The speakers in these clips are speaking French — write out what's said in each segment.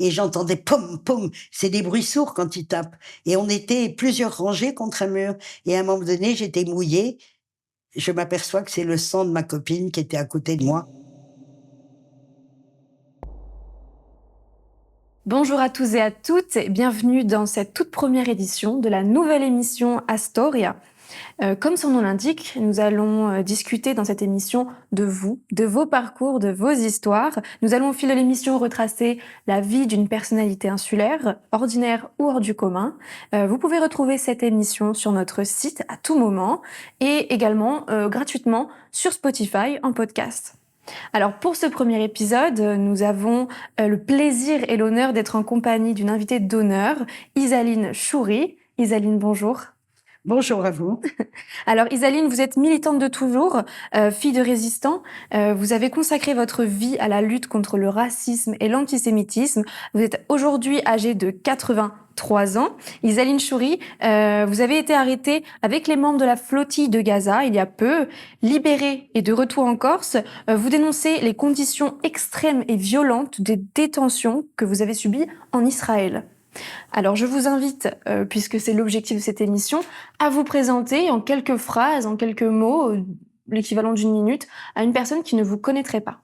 et j'entendais poum, poum. C'est des bruits sourds quand ils tapent. Et on était plusieurs rangées contre un mur. Et à un moment donné, j'étais mouillée. Je m'aperçois que c'est le sang de ma copine qui était à côté de moi. Bonjour à tous et à toutes, et bienvenue dans cette toute première édition de la nouvelle émission Astoria. Comme son nom l'indique, nous allons discuter dans cette émission de vous, de vos parcours, de vos histoires. Nous allons au fil de l'émission retracer la vie d'une personnalité insulaire, ordinaire ou hors du commun. Vous pouvez retrouver cette émission sur notre site à tout moment et également gratuitement sur Spotify en podcast. Alors pour ce premier épisode, nous avons le plaisir et l'honneur d'être en compagnie d'une invitée d'honneur, Isaline Choury. Isaline, bonjour. Bonjour à vous. Alors Isaline, vous êtes militante de toujours, fille de résistants. Vous avez consacré votre vie à la lutte contre le racisme et l'antisémitisme. Vous êtes aujourd'hui âgée de 83 ans. Isaline Choury, vous avez été arrêtée avec les membres de la flottille de Gaza il y a peu, libérée et de retour en Corse. Vous dénoncez les conditions extrêmes et violentes des détentions que vous avez subies en Israël. Alors je vous invite, puisque c'est l'objectif de cette émission, à vous présenter en quelques phrases, en quelques mots, l'équivalent d'une minute, à une personne qui ne vous connaîtrait pas.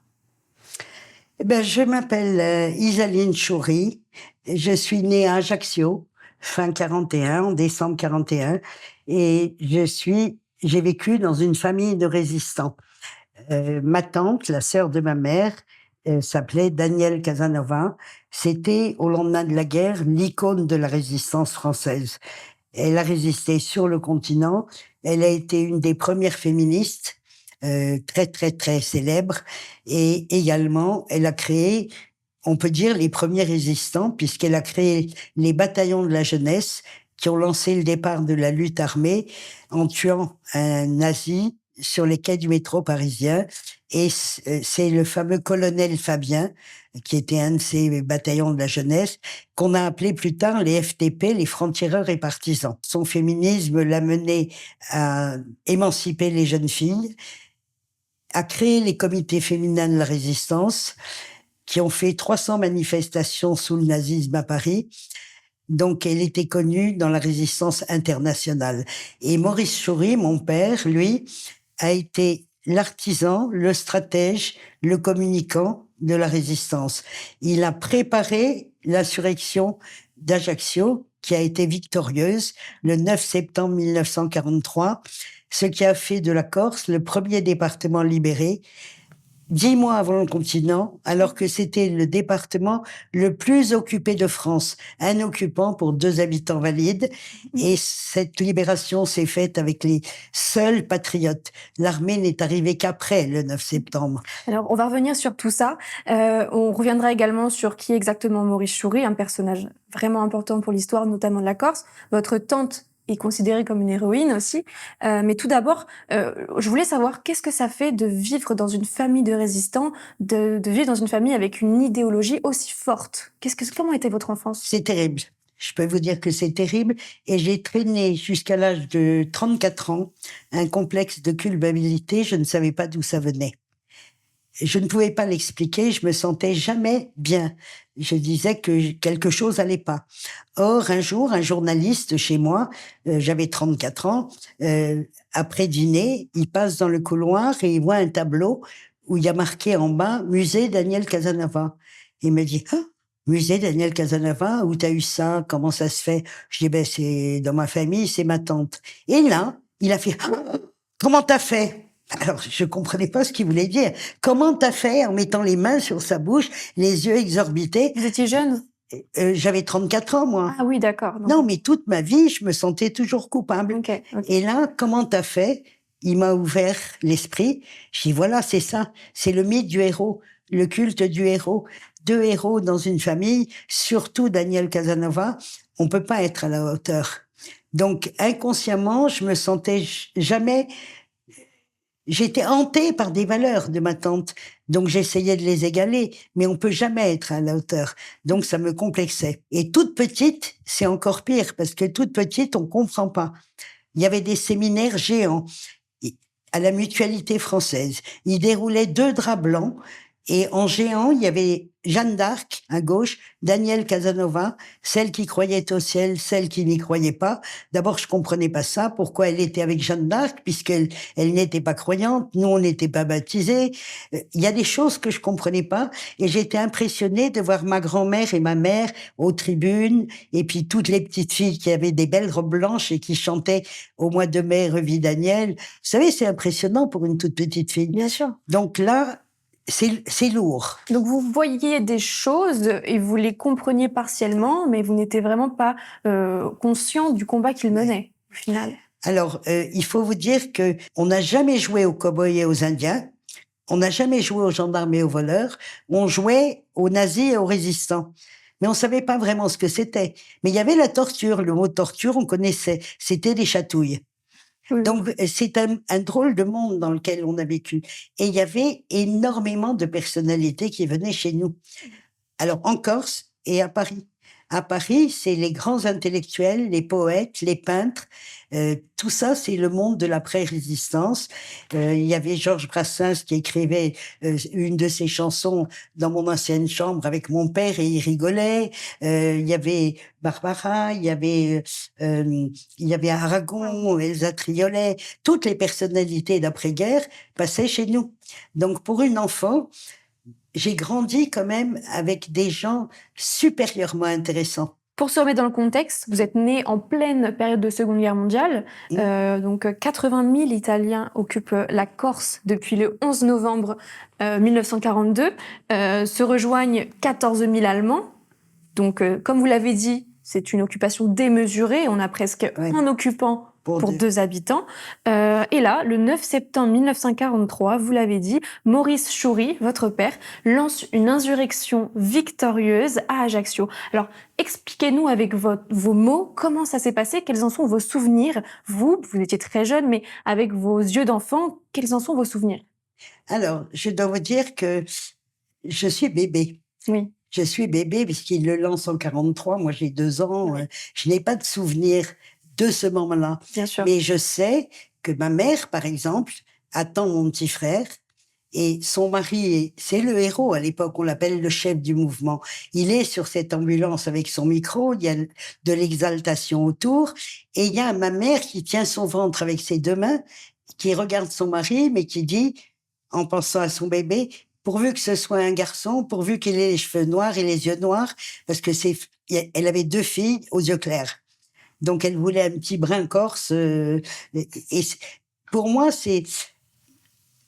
Eh ben, je m'appelle Isaline Choury. Je suis née à Ajaccio, fin 41, en décembre 41, et j'ai vécu dans une famille de résistants. Ma tante, la sœur de ma mère, s'appelait Danielle Casanova. C'était, au lendemain de la guerre, l'icône de la résistance française. Elle a résisté sur le continent. Elle a été une des premières féministes, très, très, très célèbre. Et également, elle a créé, on peut dire, les premiers résistants, puisqu'elle a créé les bataillons de la jeunesse qui ont lancé le départ de la lutte armée en tuant un nazi sur les quais du métro parisien. Et c'est le fameux colonel Fabien, qui était un de ces bataillons de la jeunesse, qu'on a appelé plus tard les FTP, les francs-tireurs et partisans. Son féminisme l'a mené à émanciper les jeunes filles, à créer les comités féminins de la résistance, qui ont fait 300 manifestations sous le nazisme à Paris. Donc, elle était connue dans la résistance internationale. Et Maurice Choury, mon père, lui, a été l'artisan, le stratège, le communicant de la résistance. Il a préparé l'insurrection d'Ajaccio, qui a été victorieuse le 9 septembre 1943, ce qui a fait de la Corse le premier département libéré 10 mois avant le continent, alors que c'était le département le plus occupé de France. Un occupant pour 2 habitants valides. Et cette libération s'est faite avec les seuls patriotes. L'armée n'est arrivée qu'après le 9 septembre. Alors on va revenir sur tout ça. On reviendra également sur qui est exactement Maurice Choury, un personnage vraiment important pour l'histoire, notamment de la Corse. Votre tante est considérée comme une héroïne aussi. Mais tout d'abord, je voulais savoir qu'est-ce que ça fait de vivre dans une famille de résistants, de vivre dans une famille avec une idéologie aussi forte. Comment était votre enfance? C'est terrible. Je peux vous dire que c'est terrible. Et j'ai traîné jusqu'à l'âge de 34 ans un complexe de culpabilité. Je ne savais pas d'où ça venait. Je ne pouvais pas l'expliquer, je me sentais jamais bien. Je disais que quelque chose allait pas. Or, un jour, un journaliste chez moi, j'avais 34 ans, après dîner, il passe dans le couloir et il voit un tableau où il y a marqué en bas « Musée Daniel Casanova ». Il me dit « Ah, musée Daniel Casanova, où t'as eu ça? Comment ça se fait ?» Je dis « Ben, c'est dans ma famille, c'est ma tante. » Et là, il a fait ah, « Comment t'as fait ?» Alors, je comprenais pas ce qu'il voulait dire. Comment t'as fait en mettant les mains sur sa bouche, les yeux exorbités? Vous étiez jeune? J'avais 34 ans, moi. Ah oui, d'accord. Non, mais toute ma vie, je me sentais toujours coupable. Ok. Et là, comment t'as fait? Il m'a ouvert l'esprit. J'ai dit, voilà, c'est ça. C'est le mythe du héros, le culte du héros. 2 héros dans une famille, surtout Daniel Casanova. On peut pas être à la hauteur. Donc, inconsciemment, je me sentais jamais. J'étais hantée par des valeurs de ma tante, donc j'essayais de les égaler, mais on peut jamais être à la hauteur. Donc ça me complexait. Et toute petite, c'est encore pire, parce que toute petite, on comprend pas. Il y avait des séminaires géants à la Mutualité française. Ils déroulaient 2 draps blancs Et en géant, il y avait Jeanne d'Arc à gauche, Daniel Casanova, celle qui croyait au ciel, celle qui n'y croyait pas. D'abord, je comprenais pas ça, pourquoi elle était avec Jeanne d'Arc, puisqu'elle n'était pas croyante, nous on n'était pas baptisés. Il y a des choses que je comprenais pas, et j'étais impressionnée de voir ma grand-mère et ma mère aux tribunes, et puis toutes les petites filles qui avaient des belles robes blanches et qui chantaient au mois de mai Revue Daniel. Vous savez, c'est impressionnant pour une toute petite fille. Bien sûr. Donc là, c'est lourd. Donc vous voyiez des choses et vous les compreniez partiellement, mais vous n'étiez vraiment pas conscient du combat qu'il menait, au final. Alors, il faut vous dire que on n'a jamais joué aux cow-boys et aux Indiens, on n'a jamais joué aux gendarmes et aux voleurs, on jouait aux nazis et aux résistants. Mais on savait pas vraiment ce que c'était. Mais il y avait la torture, le mot torture, on connaissait, c'était des chatouilles. Oui. Donc, c'est un drôle de monde dans lequel on a vécu. Et il y avait énormément de personnalités qui venaient chez nous. Alors, en Corse et à Paris. À Paris, c'est les grands intellectuels, les poètes, les peintres. Tout ça, c'est le monde de l'après-résistance. Il y avait Georges Brassens qui écrivait une de ses chansons dans mon ancienne chambre avec mon père et il rigolait. Il y avait Barbara, il y avait Aragon, Elsa Triolet. Toutes les personnalités d'après-guerre passaient chez nous. Donc, pour une enfant, j'ai grandi quand même avec des gens supérieurement intéressants. Pour se remettre dans le contexte, vous êtes né en pleine période de Seconde Guerre mondiale. Donc 80 000 Italiens occupent la Corse depuis le 11 novembre 1942. Se rejoignent 14 000 Allemands. Donc, comme vous l'avez dit, c'est une occupation démesurée. On a presque un occupant pour 2 habitants. Et là, le 9 septembre 1943, vous l'avez dit, Maurice Choury, votre père, lance une insurrection victorieuse à Ajaccio. Alors, expliquez-nous avec vos mots comment ça s'est passé, quels en sont vos souvenirs. Vous étiez très jeune, mais avec vos yeux d'enfant, quels en sont vos souvenirs? Alors, je dois vous dire que je suis bébé. Oui. Je suis bébé puisqu'il le lance en 43. Moi, j'ai 2 ans. Oui. Je n'ai pas de souvenir de ce moment-là. Bien sûr. Mais je sais que ma mère, par exemple, attend mon petit frère et son mari, c'est le héros à l'époque, on l'appelle le chef du mouvement. Il est sur cette ambulance avec son micro, il y a de l'exaltation autour et il y a ma mère qui tient son ventre avec ses 2 mains, qui regarde son mari, mais qui dit, en pensant à son bébé, pourvu que ce soit un garçon, pourvu qu'il ait les cheveux noirs et les yeux noirs, parce que elle avait 2 filles aux yeux clairs. Donc elle voulait un petit brin corse. Et pour moi, c'est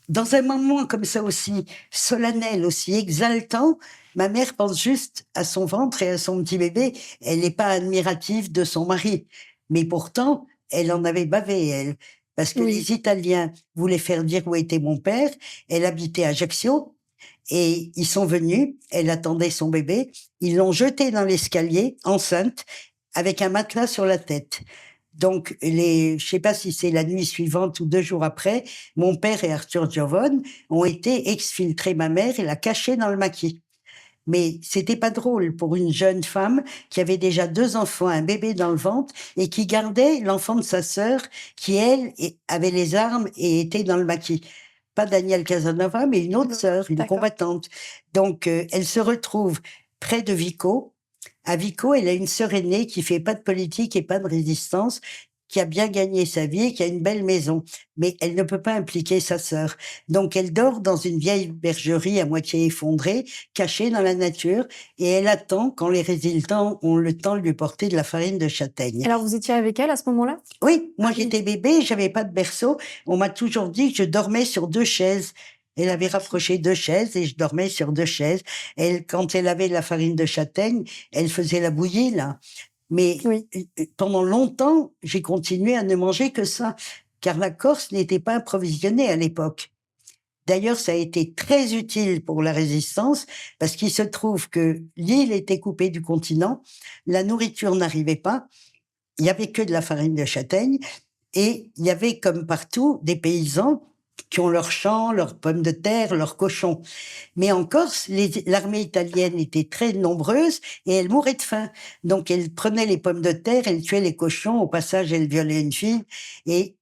dans un moment comme ça aussi solennel, aussi exaltant, ma mère pense juste à son ventre et à son petit bébé. Elle n'est pas admirative de son mari, mais pourtant elle en avait bavé, elle, parce que les Italiens voulaient faire dire où était mon père. Elle habitait à Ajaccio. Et ils sont venus, elle attendait son bébé, ils l'ont jeté dans l'escalier, enceinte, avec un matelas sur la tête. Donc, je sais pas si c'est la nuit suivante ou 2 jours après, mon père et Arthur Giovone ont été exfiltrer ma mère et la cacher dans le maquis. Mais c'était pas drôle pour une jeune femme qui avait déjà 2 enfants, un bébé dans le ventre et qui gardait l'enfant de sa sœur qui, elle, avait les armes et était dans le maquis. Pas Daniel Casanova, mais une autre sœur, une combattante. Donc, elle se retrouve près de Vico. À Vico, elle a une sœur aînée qui fait pas de politique et pas de résistance, qui a bien gagné sa vie et qui a une belle maison. Mais elle ne peut pas impliquer sa sœur. Donc, elle dort dans une vieille bergerie à moitié effondrée, cachée dans la nature, et elle attend quand les résistants ont le temps de lui porter de la farine de châtaigne. Alors, vous étiez avec elle à ce moment-là? Oui, moi j'étais bébé, j'avais pas de berceau. On m'a toujours dit que je dormais sur 2 chaises. Elle avait rapproché 2 chaises et je dormais sur 2 chaises. Quand elle avait la farine de châtaigne, elle faisait la bouillie, là. Mais pendant longtemps, j'ai continué à ne manger que ça, car la Corse n'était pas approvisionnée à l'époque. D'ailleurs, ça a été très utile pour la résistance, parce qu'il se trouve que l'île était coupée du continent, la nourriture n'arrivait pas, il y avait que de la farine de châtaigne, et il y avait, comme partout, des paysans qui ont leurs champs, leurs pommes de terre, leurs cochons. Mais en Corse, l'armée italienne était très nombreuse et elle mourait de faim. Donc, elle prenait les pommes de terre, elle tuait les cochons, au passage, elle violait une fille. Et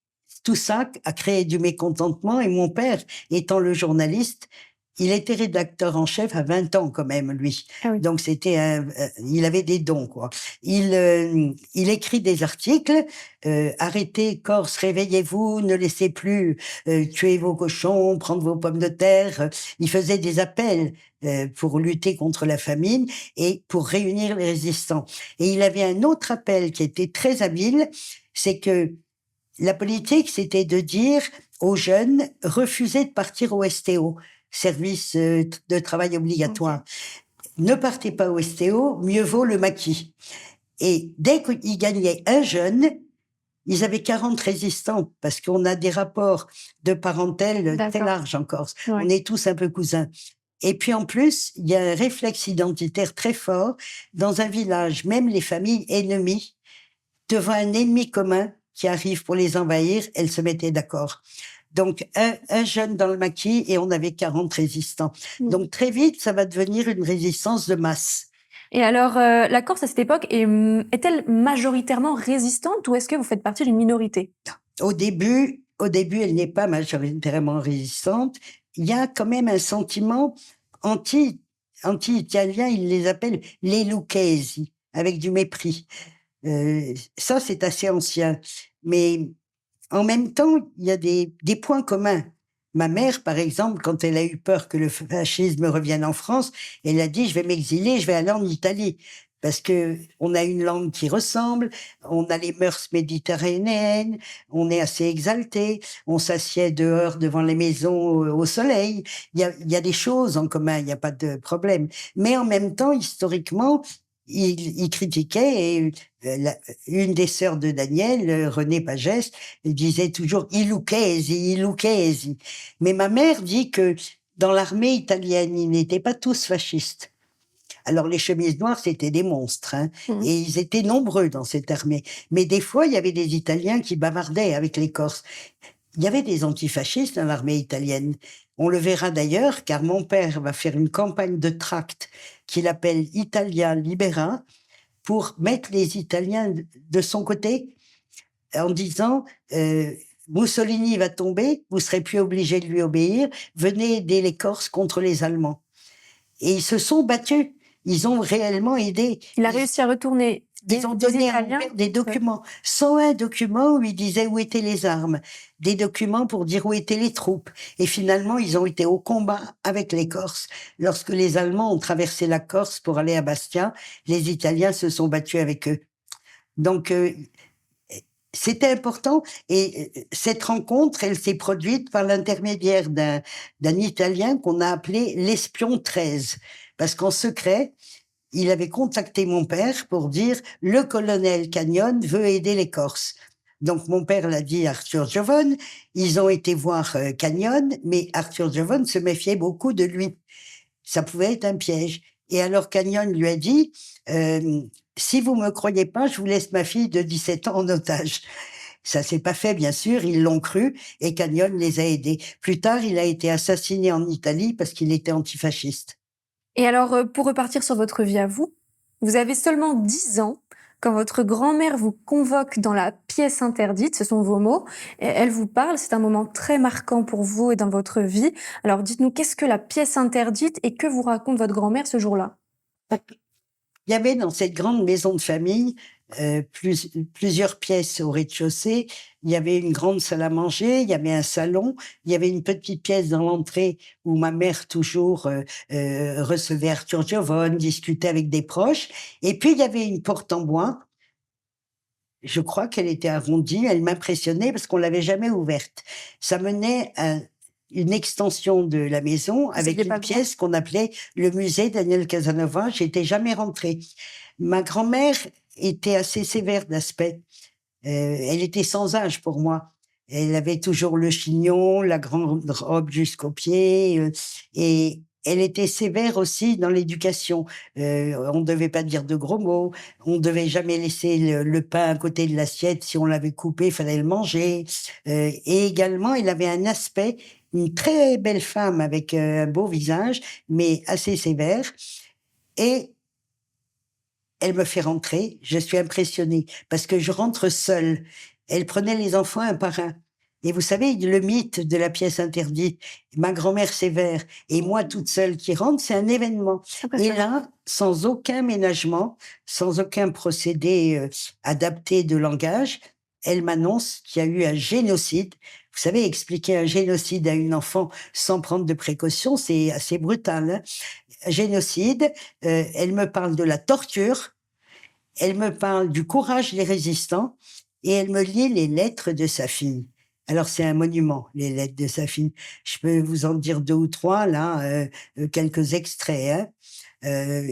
tout ça a créé du mécontentement. Et mon père, étant le journaliste, il était rédacteur en chef à 20 ans quand même, lui. Ah oui. Donc il avait des dons, quoi. Il écrit des articles, arrêtez Corse, réveillez-vous, ne laissez plus tuer vos cochons, prendre vos pommes de terre. Il faisait des appels pour lutter contre la famine et pour réunir les résistants. Et il avait un autre appel qui était très habile, c'est que la politique, c'était de dire aux jeunes, refusez de partir au STO, service de travail obligatoire. Ne partez pas au STO, mieux vaut le maquis. Et dès qu'ils gagnaient un jeune, ils avaient 40 résistants, parce qu'on a des rapports de parentèle très larges en Corse. Ouais. On est tous un peu cousins. Et puis en plus, il y a un réflexe identitaire très fort. Dans un village, même les familles ennemies, devant un ennemi commun qui arrive pour les envahir, elles se mettaient d'accord. Donc, un jeune dans le maquis et on avait 40 résistants. Donc, très vite, ça va devenir une résistance de masse. Et alors, la Corse à cette époque est-elle majoritairement résistante ou est-ce que vous faites partie d'une minorité? Au début, elle n'est pas majoritairement résistante. Il y a quand même un sentiment anti-italien, ils les appellent les Lucchesi, avec du mépris. Ça, c'est assez ancien. Mais en même temps, il y a des points communs. Ma mère, par exemple, quand elle a eu peur que le fascisme revienne en France, elle a dit, je vais m'exiler, je vais aller en Italie. Parce que on a une langue qui ressemble, on a les mœurs méditerranéennes, on est assez exalté, on s'assied dehors devant les maisons au soleil. Il y a des choses en commun, il n'y a pas de problème. Mais en même temps, historiquement, il critiquait et une des sœurs de Daniel, Renée Pagès, disait toujours il Lucchesi. Mais ma mère dit que dans l'armée italienne, ils n'étaient pas tous fascistes. Alors les chemises noires, c'était des monstres, hein, et ils étaient nombreux dans cette armée. Mais des fois, il y avait des Italiens qui bavardaient avec les Corses. Il y avait des antifascistes dans l'armée italienne. On le verra d'ailleurs, car mon père va faire une campagne de tracts qu'il appelle Italia Libera, pour mettre les Italiens de son côté, en disant Mussolini va tomber, vous serez plus obligé de lui obéir, venez aider les Corses contre les Allemands. Et ils se sont battus. Ils ont réellement aidé. Il a réussi à retourner Ils ont donné à mon père des documents. 101 documents où ils disaient où étaient les armes. Des documents pour dire où étaient les troupes. Et finalement, ils ont été au combat avec les Corses. Lorsque les Allemands ont traversé la Corse pour aller à Bastia, les Italiens se sont battus avec eux. Donc, c'était important. Et cette rencontre, elle s'est produite par l'intermédiaire d'un Italien qu'on a appelé l'espion 13. Parce qu'en secret, il avait contacté mon père pour dire « Le colonel Cagnon veut aider les Corses ». Donc mon père l'a dit à Arthur Giovone, ils ont été voir Cagnon, mais Arthur Giovone se méfiait beaucoup de lui. Ça pouvait être un piège. Et alors Cagnon lui a dit si vous me croyez pas, je vous laisse ma fille de 17 ans en otage ». Ça s'est pas fait, bien sûr, ils l'ont cru, et Cagnon les a aidés. Plus tard, il a été assassiné en Italie parce qu'il était antifasciste. Et alors, pour repartir sur votre vie à vous, vous avez seulement 10 ans quand votre grand-mère vous convoque dans la pièce interdite, ce sont vos mots, et elle vous parle, c'est un moment très marquant pour vous et dans votre vie. Alors dites-nous, qu'est-ce que la pièce interdite et que vous raconte votre grand-mère ce jour-là? Il y avait dans cette grande maison de famille plusieurs pièces au rez-de-chaussée. Il y avait une grande salle à manger, il y avait un salon, il y avait une petite pièce dans l'entrée où ma mère toujours recevait Arthur Giovone, discutait avec des proches. Et puis il y avait une porte en bois. Je crois qu'elle était arrondie, elle m'impressionnait parce qu'on l'avait jamais ouverte. Ça menait à une extension de la maison avec une pièce qu'on appelait le musée Daniel Casanova. J'étais jamais rentrée. Ma grand-mère était assez sévère d'aspect. Elle était sans âge pour moi. Elle avait toujours le chignon, la grande robe jusqu'aux pieds, et elle était sévère aussi dans l'éducation. On ne devait pas dire de gros mots, on ne devait jamais laisser le pain à côté de l'assiette. Si on l'avait coupé, il fallait le manger. Et également, elle avait un aspect, une très belle femme avec un beau visage, mais assez sévère. Et elle me fait rentrer, je suis impressionnée, parce que je rentre seule. Elle prenait les enfants un par un. Et vous savez, le mythe de la pièce interdite, ma grand-mère sévère et moi toute seule qui rentre, c'est un événement. Et là, sans aucun ménagement, sans aucun procédé adapté de langage, elle m'annonce qu'il y a eu un génocide. Vous savez, expliquer un génocide à une enfant sans prendre de précautions, c'est assez brutal. Hein. Un génocide, elle me parle de la torture, elle me parle du courage des résistants et elle me lit les lettres de sa fille. Alors c'est un monument, les lettres de sa fille. Je peux vous en dire 2 ou 3 là, quelques extraits, hein.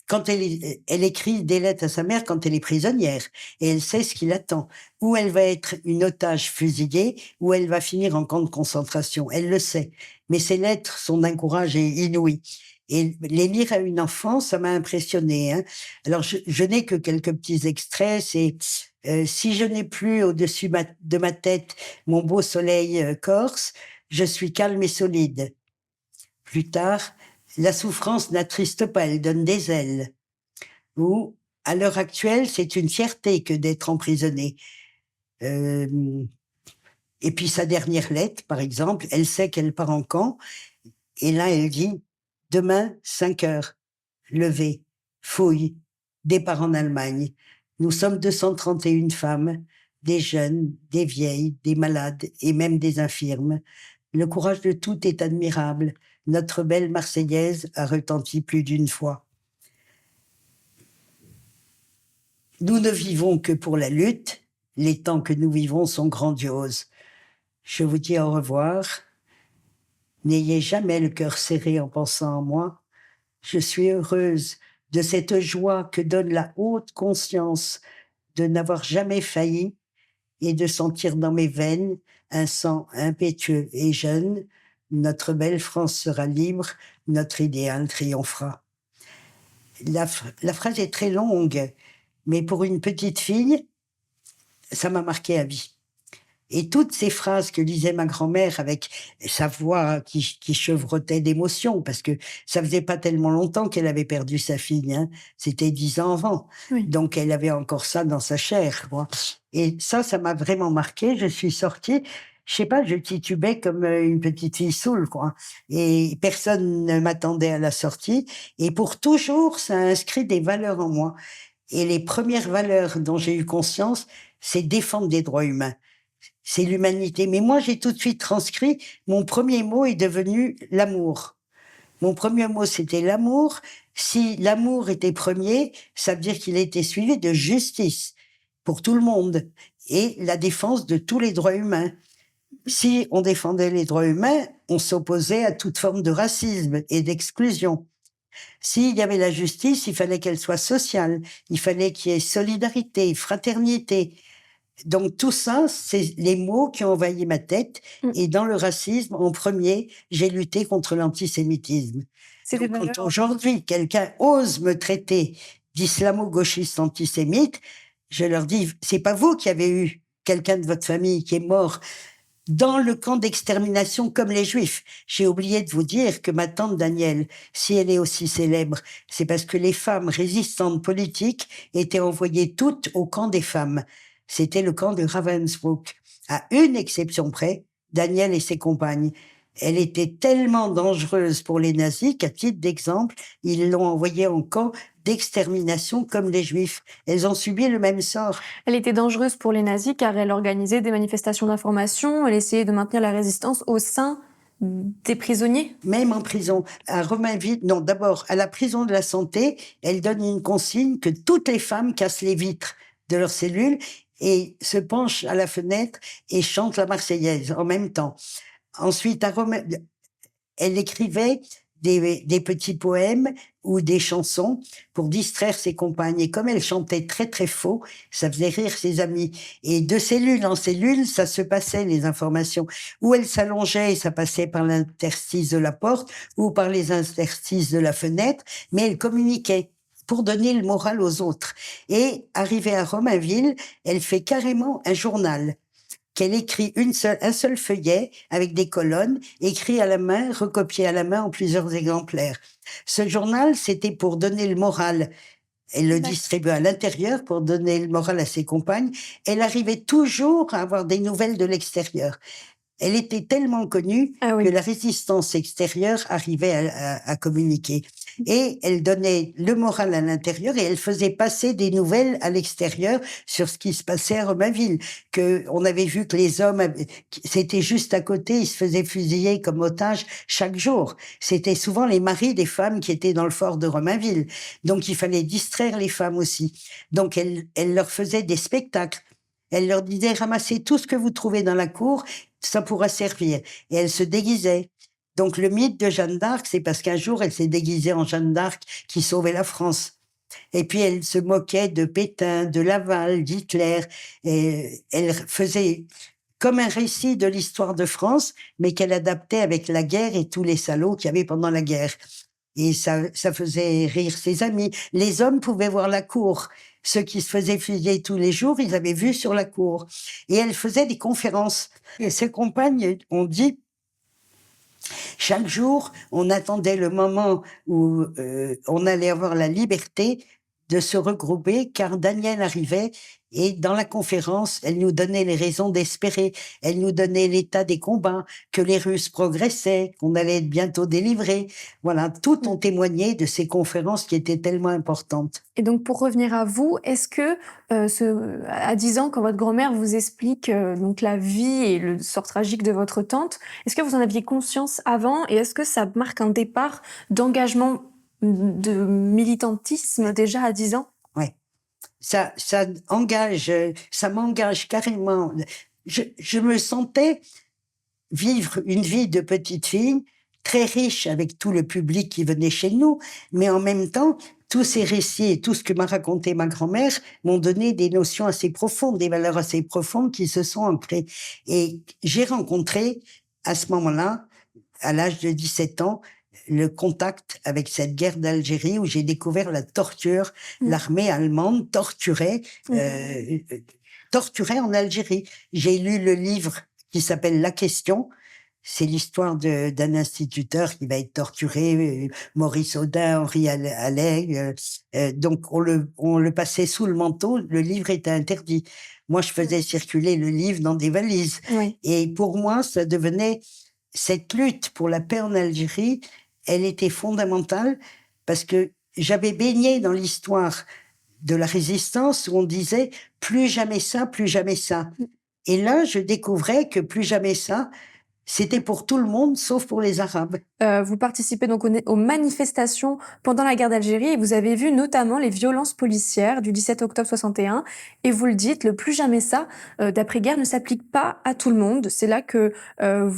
Quand elle écrit des lettres à sa mère quand elle est prisonnière et elle sait ce qui l'attend. Ou elle va être une otage fusillée, ou elle va finir en camp de concentration. Elle le sait. Mais ces lettres sont d'un courage inouï. Et les lire à une enfant, ça m'a impressionnée, hein. Alors je n'ai que quelques petits extraits, c'est si je n'ai plus au-dessus de ma tête mon beau soleil corse, je suis calme et solide. Plus tard, la souffrance n'attriste pas, elle donne des ailes. Ou, à l'heure actuelle, c'est une fierté que d'être emprisonné. Euh, et puis sa dernière lettre, par exemple, elle sait qu'elle part en camp, et là elle dit, demain, 5 heures, lever, fouille, départ en Allemagne. Nous sommes 231 femmes, des jeunes, des vieilles, des malades et même des infirmes. Le courage de toutes est admirable. Notre belle Marseillaise a retenti plus d'une fois. Nous ne vivons que pour la lutte. Les temps que nous vivons sont grandioses. Je vous dis au revoir. N'ayez jamais le cœur serré en pensant en moi. Je suis heureuse de cette joie que donne la haute conscience de n'avoir jamais failli et de sentir dans mes veines un sang impétueux et jeune. Notre belle France sera libre, notre idéal triomphera. La phrase est très longue, mais pour une petite fille, ça m'a marqué à vie. Et toutes ces phrases que disait ma grand-mère avec sa voix qui chevrotait d'émotion, parce que ça faisait pas tellement longtemps qu'elle avait perdu sa fille, hein. C'était 10 ans avant. Oui. Donc elle avait encore ça dans sa chair, quoi. Et ça m'a vraiment marqué. Je suis sortie, je sais pas, je titubais comme une petite fille saoule, quoi. Et personne ne m'attendait à la sortie. Et pour toujours, ça a inscrit des valeurs en moi. Et les premières valeurs dont j'ai eu conscience, c'est défendre des droits humains. C'est l'humanité. Mais moi, j'ai tout de suite transcrit, mon premier mot est devenu l'amour. Mon premier mot, c'était l'amour. Si l'amour était premier, ça veut dire qu'il était suivi de justice pour tout le monde et la défense de tous les droits humains. Si on défendait les droits humains, on s'opposait à toute forme de racisme et d'exclusion. S'il y avait la justice, il fallait qu'elle soit sociale, il fallait qu'il y ait solidarité, fraternité. Donc tout ça, c'est les mots qui ont envahi ma tête. Et dans le racisme, en premier, j'ai lutté contre l'antisémitisme. Donc, quand aujourd'hui, quelqu'un ose me traiter d'islamo-gauchiste antisémite, je leur dis, c'est pas vous qui avez eu quelqu'un de votre famille qui est mort dans le camp d'extermination comme les Juifs. J'ai oublié de vous dire que ma tante Danielle, si elle est aussi célèbre, c'est parce que les femmes résistantes politiques étaient envoyées toutes au camp des femmes. C'était le camp de Ravensbrück. À une exception près, Danielle et ses compagnes. Elle était tellement dangereuse pour les nazis qu'à titre d'exemple, ils l'ont envoyée en camp d'extermination comme les Juifs. Elles ont subi le même sort. Elle était dangereuse pour les nazis car elle organisait des manifestations d'information, elle essayait de maintenir la résistance au sein des prisonniers. Même en prison. À Romainville, non, d'abord, à la prison de la Santé, elle donne une consigne que toutes les femmes cassent les vitres de leurs cellules et se penchent à la fenêtre et chantent la Marseillaise en même temps. Ensuite, elle écrivait des petits poèmes ou des chansons pour distraire ses compagnes. Et comme elle chantait très très faux, ça faisait rire ses amis. Et de cellule en cellule, ça se passait les informations. Ou elle s'allongeait et ça passait par l'interstice de la porte ou par les interstices de la fenêtre, mais elle communiquait pour donner le moral aux autres. Et arrivée à Romainville, elle fait carrément un journal qu'elle écrit un seul feuillet avec des colonnes, écrit à la main, recopié à la main en plusieurs exemplaires. Ce journal, c'était pour donner le moral Elle le D'accord. distribuait à l'intérieur pour donner le moral à ses compagnes. Elle arrivait toujours à avoir des nouvelles de l'extérieur. Elle était tellement connue Ah que oui. la résistance extérieure arrivait à communiquer. Et elle donnait le moral à l'intérieur et elle faisait passer des nouvelles à l'extérieur sur ce qui se passait à Romainville. On avait vu que les hommes, c'était juste à côté, ils se faisaient fusiller comme otages chaque jour. C'était souvent les maris des femmes qui étaient dans le fort de Romainville. Donc il fallait distraire les femmes aussi. Donc elle leur faisait des spectacles. Elle leur disait, ramassez tout ce que vous trouvez dans la cour, ça pourra servir. Et elle se déguisait. Donc le mythe de Jeanne d'Arc, c'est parce qu'un jour, elle s'est déguisée en Jeanne d'Arc qui sauvait la France. Et puis elle se moquait de Pétain, de Laval, d'Hitler. Et elle faisait comme un récit de l'histoire de France, mais qu'elle adaptait avec la guerre et tous les salauds qu'il y avait pendant la guerre. Et ça faisait rire ses amis. Les hommes pouvaient voir la cour. Ceux qui se faisaient fusiller tous les jours, ils avaient vu sur la cour. Et elle faisait des conférences. Et ses compagnes ont dit, chaque jour, on attendait le moment où on allait avoir la liberté de se regrouper, car Daniel arrivait et dans la conférence, elle nous donnait les raisons d'espérer. Elle nous donnait l'état des combats, que les Russes progressaient, qu'on allait être bientôt délivrés. Voilà, tout ont témoigné de ces conférences qui étaient tellement importantes. Et donc pour revenir à vous, est-ce que, à 10 ans, quand votre grand-mère vous explique, donc la vie et le sort tragique de votre tante, est-ce que vous en aviez conscience avant et est-ce que ça marque un départ d'engagement, de militantisme déjà à 10 ans? Ouais. Ça engage, ça m'engage carrément. Je me sentais vivre une vie de petite fille, très riche avec tout le public qui venait chez nous, mais en même temps, tous ces récits et tout ce que m'a raconté ma grand-mère m'ont donné des notions assez profondes, des valeurs assez profondes qui se sont ancrées. Et j'ai rencontré, à ce moment-là, à l'âge de 17 ans, le contact avec cette guerre d'Algérie où j'ai découvert la torture. L'armée allemande torturait en Algérie. J'ai lu le livre qui s'appelle La Question. C'est l'histoire d'un instituteur qui va être torturé, Maurice Audin, Henri Allais. Donc on le passait sous le manteau. Le livre était interdit. Moi, je faisais circuler le livre dans des valises. Oui. Et pour moi, ça devenait cette lutte pour la paix en Algérie, elle était fondamentale parce que j'avais baigné dans l'histoire de la résistance où on disait plus jamais ça, plus jamais ça. Et là, je découvrais que plus jamais ça, c'était pour tout le monde sauf pour les Arabes. Vous participez donc aux manifestations pendant la guerre d'Algérie et vous avez vu notamment les violences policières du 17 octobre 61 et vous le dites, le plus jamais ça, d'après-guerre ne s'applique pas à tout le monde. C'est là que vous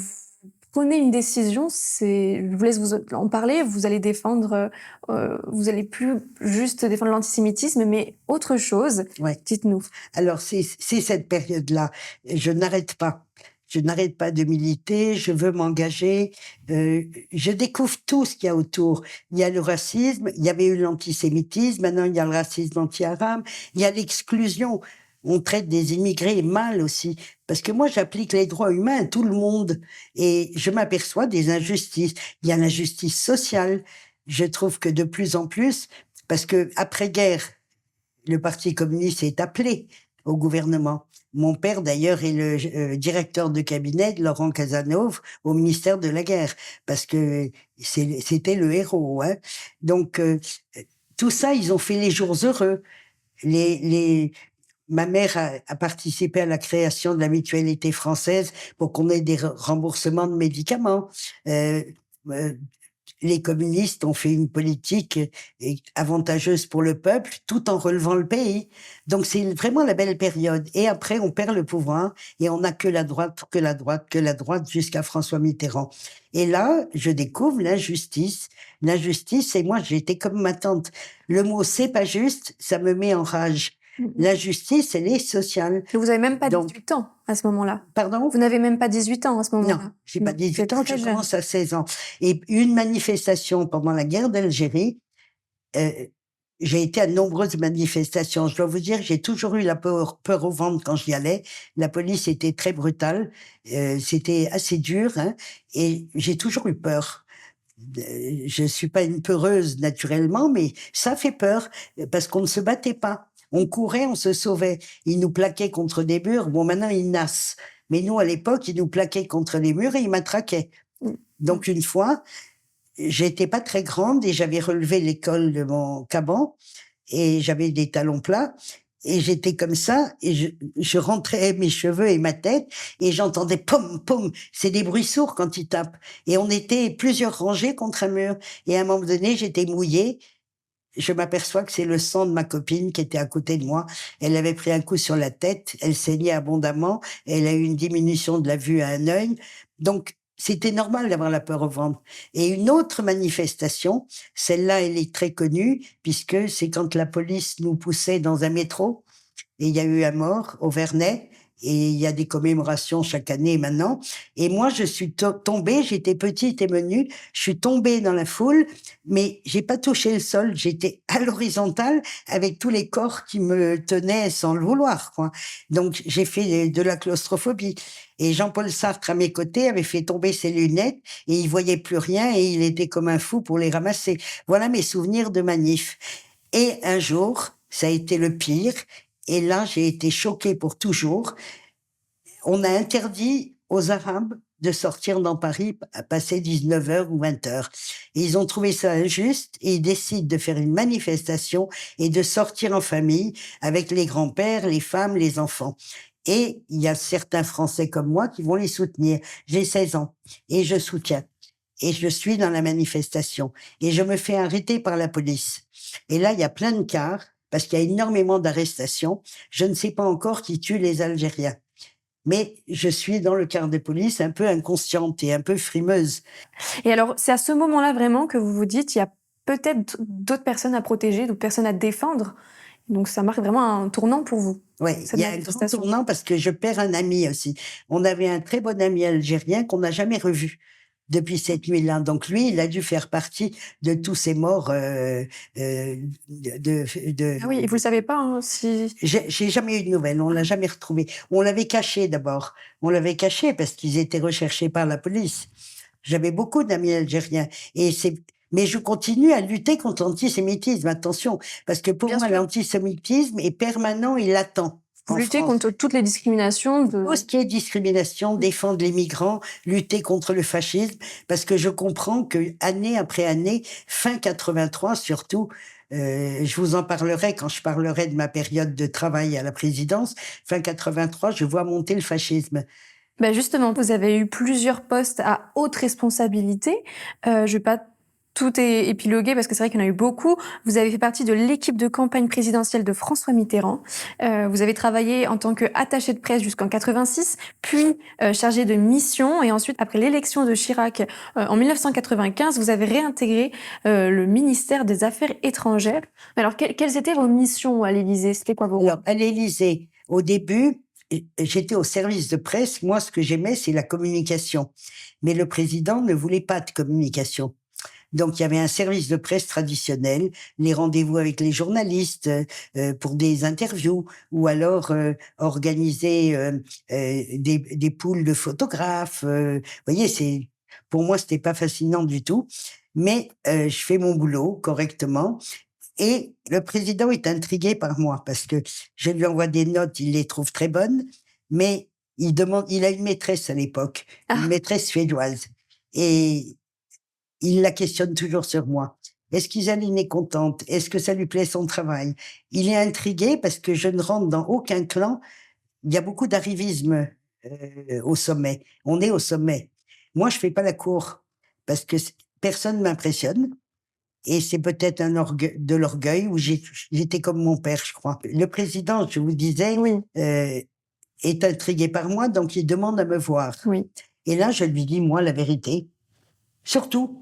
prenez une décision, je vous laisse vous en parler, vous allez défendre, vous allez plus juste défendre l'antisémitisme, mais autre chose. Ouais. Dites-nous. Alors, c'est cette période-là. Je n'arrête pas. Je n'arrête pas de militer, je veux m'engager. Je découvre tout ce qu'il y a autour. Il y a le racisme, il y avait eu l'antisémitisme, maintenant il y a le racisme anti-arabe, il y a l'exclusion. On traite des immigrés mal aussi. Parce que moi, j'applique les droits humains à tout le monde. Et je m'aperçois des injustices. Il y a l'injustice sociale. Je trouve que de plus en plus, parce que après-guerre, le Parti communiste est appelé au gouvernement. Mon père, d'ailleurs, est le directeur de cabinet de Laurent Casanova au ministère de la Guerre, parce que c'était le héros. Hein. Donc, tout ça, ils ont fait les jours heureux. Ma mère a participé à la création de la mutualité française pour qu'on ait des remboursements de médicaments. Euh, les communistes ont fait une politique avantageuse pour le peuple tout en relevant le pays. Donc c'est vraiment la belle période. Et après, on perd le pouvoir et on n'a que la droite, que la droite, que la droite jusqu'à François Mitterrand. Et là, je découvre l'injustice. L'injustice, et moi, j'étais comme ma tante. Le mot « c'est pas juste », ça me met en rage. L'injustice, elle est sociale. Vous n'avez même pas Donc, 18 ans à ce moment-là. Pardon? Vous n'avez même pas 18 ans à ce moment-là. Non, j'ai pas 18 ans, je jeune. commence à 16 ans. Et une manifestation pendant la guerre d'Algérie, j'ai été à de nombreuses manifestations. Je dois vous dire, j'ai toujours eu la peur au ventre quand j'y allais. La police était très brutale, c'était assez dur, hein, et j'ai toujours eu peur. Je suis pas une peureuse naturellement, mais ça fait peur parce qu'on ne se battait pas. On courait, on se sauvait. Ils nous plaquaient contre des murs. Bon, maintenant, ils nassent. Mais nous, à l'époque, ils nous plaquaient contre les murs et ils matraquaient. Mmh. Donc, une fois, j'étais pas très grande et j'avais relevé l'école de mon caban et j'avais des talons plats et j'étais comme ça et je rentrais mes cheveux et ma tête et j'entendais pom pom, c'est des bruits sourds quand ils tapent et on était plusieurs rangées contre un mur et à un moment donné j'étais mouillée. Je m'aperçois que c'est le sang de ma copine qui était à côté de moi. Elle avait pris un coup sur la tête, elle saignait abondamment, elle a eu une diminution de la vue à un œil. Donc, c'était normal d'avoir la peur au ventre. Et une autre manifestation, celle-là, elle est très connue, puisque c'est quand la police nous poussait dans un métro, et il y a eu un mort au Vernet, et il y a des commémorations chaque année maintenant. Et moi, je suis tombée, j'étais petite et menue, je suis tombée dans la foule, mais j'ai pas touché le sol, j'étais à l'horizontale avec tous les corps qui me tenaient sans le vouloir, quoi. Donc, j'ai fait de la claustrophobie. Et Jean-Paul Sartre, à mes côtés, avait fait tomber ses lunettes et il voyait plus rien et il était comme un fou pour les ramasser. Voilà mes souvenirs de manif. Et un jour, ça a été le pire, et là, j'ai été choquée pour toujours. On a interdit aux Arabes de sortir dans Paris à passer 19h ou 20h. Et ils ont trouvé ça injuste et ils décident de faire une manifestation et de sortir en famille avec les grands-pères, les femmes, les enfants. Et il y a certains Français comme moi qui vont les soutenir. J'ai 16 ans et je soutiens. Et je suis dans la manifestation. Et je me fais arrêter par la police. Et là, il y a plein de cars parce qu'il y a énormément d'arrestations. Je ne sais pas encore qui tue les Algériens. Mais je suis dans le quart de police un peu inconsciente et un peu frimeuse. Et alors, c'est à ce moment-là vraiment que vous vous dites, il y a peut-être d'autres personnes à protéger, d'autres personnes à défendre. Donc, ça marque vraiment un tournant pour vous. Oui, il y a un grand tournant parce que je perds un ami aussi. On avait un très bon ami algérien qu'on n'a jamais revu depuis cette nuit-là. Donc lui, il a dû faire partie de tous ces morts. Ah oui, et vous le savez pas hein, si... J'ai jamais eu de nouvelles, on l'a jamais retrouvé. On l'avait caché d'abord. On l'avait caché parce qu'ils étaient recherchés par la police. J'avais beaucoup d'amis algériens mais je continue à lutter contre l'antisémitisme, attention, parce que pour moi, l'antisémitisme est permanent et latent. Vous luttez contre toutes les discriminations Tout ce qui est discrimination, défendre les migrants, lutter contre le fascisme, parce que je comprends que année après année, fin 83 surtout, je vous en parlerai quand je parlerai de ma période de travail à la présidence, fin 83, je vois monter le fascisme. Ben justement, vous avez eu plusieurs postes à haute responsabilité. Je vais pas tout épiloguer parce que c'est vrai qu'il y en a eu beaucoup. Vous avez fait partie de l'équipe de campagne présidentielle de François Mitterrand. Vous avez travaillé en tant qu'attaché de presse jusqu'en 86, puis chargé de mission. Et ensuite, après l'élection de Chirac en 1995, vous avez réintégré le ministère des Affaires étrangères. Alors, quelles étaient vos missions à l'Élysée? C'était quoi vos rôles? Alors, à l'Élysée, au début, j'étais au service de presse. Moi, ce que j'aimais, c'est la communication. Mais le président ne voulait pas de communication. Donc, il y avait un service de presse traditionnel, les rendez-vous avec les journalistes pour des interviews, ou alors organiser des poules de photographes. Vous voyez, pour moi, c'était pas fascinant du tout. Mais je fais mon boulot correctement. Et le président est intrigué par moi parce que je lui envoie des notes, il les trouve très bonnes, mais il a une maîtresse à l'époque, une maîtresse suédoise. Et il la questionne toujours sur moi. Est-ce qu'Isaline est contente? Est-ce que ça lui plaît son travail? Il est intrigué parce que je ne rentre dans aucun clan. Il y a beaucoup d'arrivisme au sommet. On est au sommet. Moi, je fais pas la cour parce que personne m'impressionne. Et c'est peut-être de l'orgueil où j'étais comme mon père, je crois. Le président, je vous disais, est intrigué par moi, donc il demande à me voir. Oui. Et là, je lui dis, moi, la vérité. Surtout.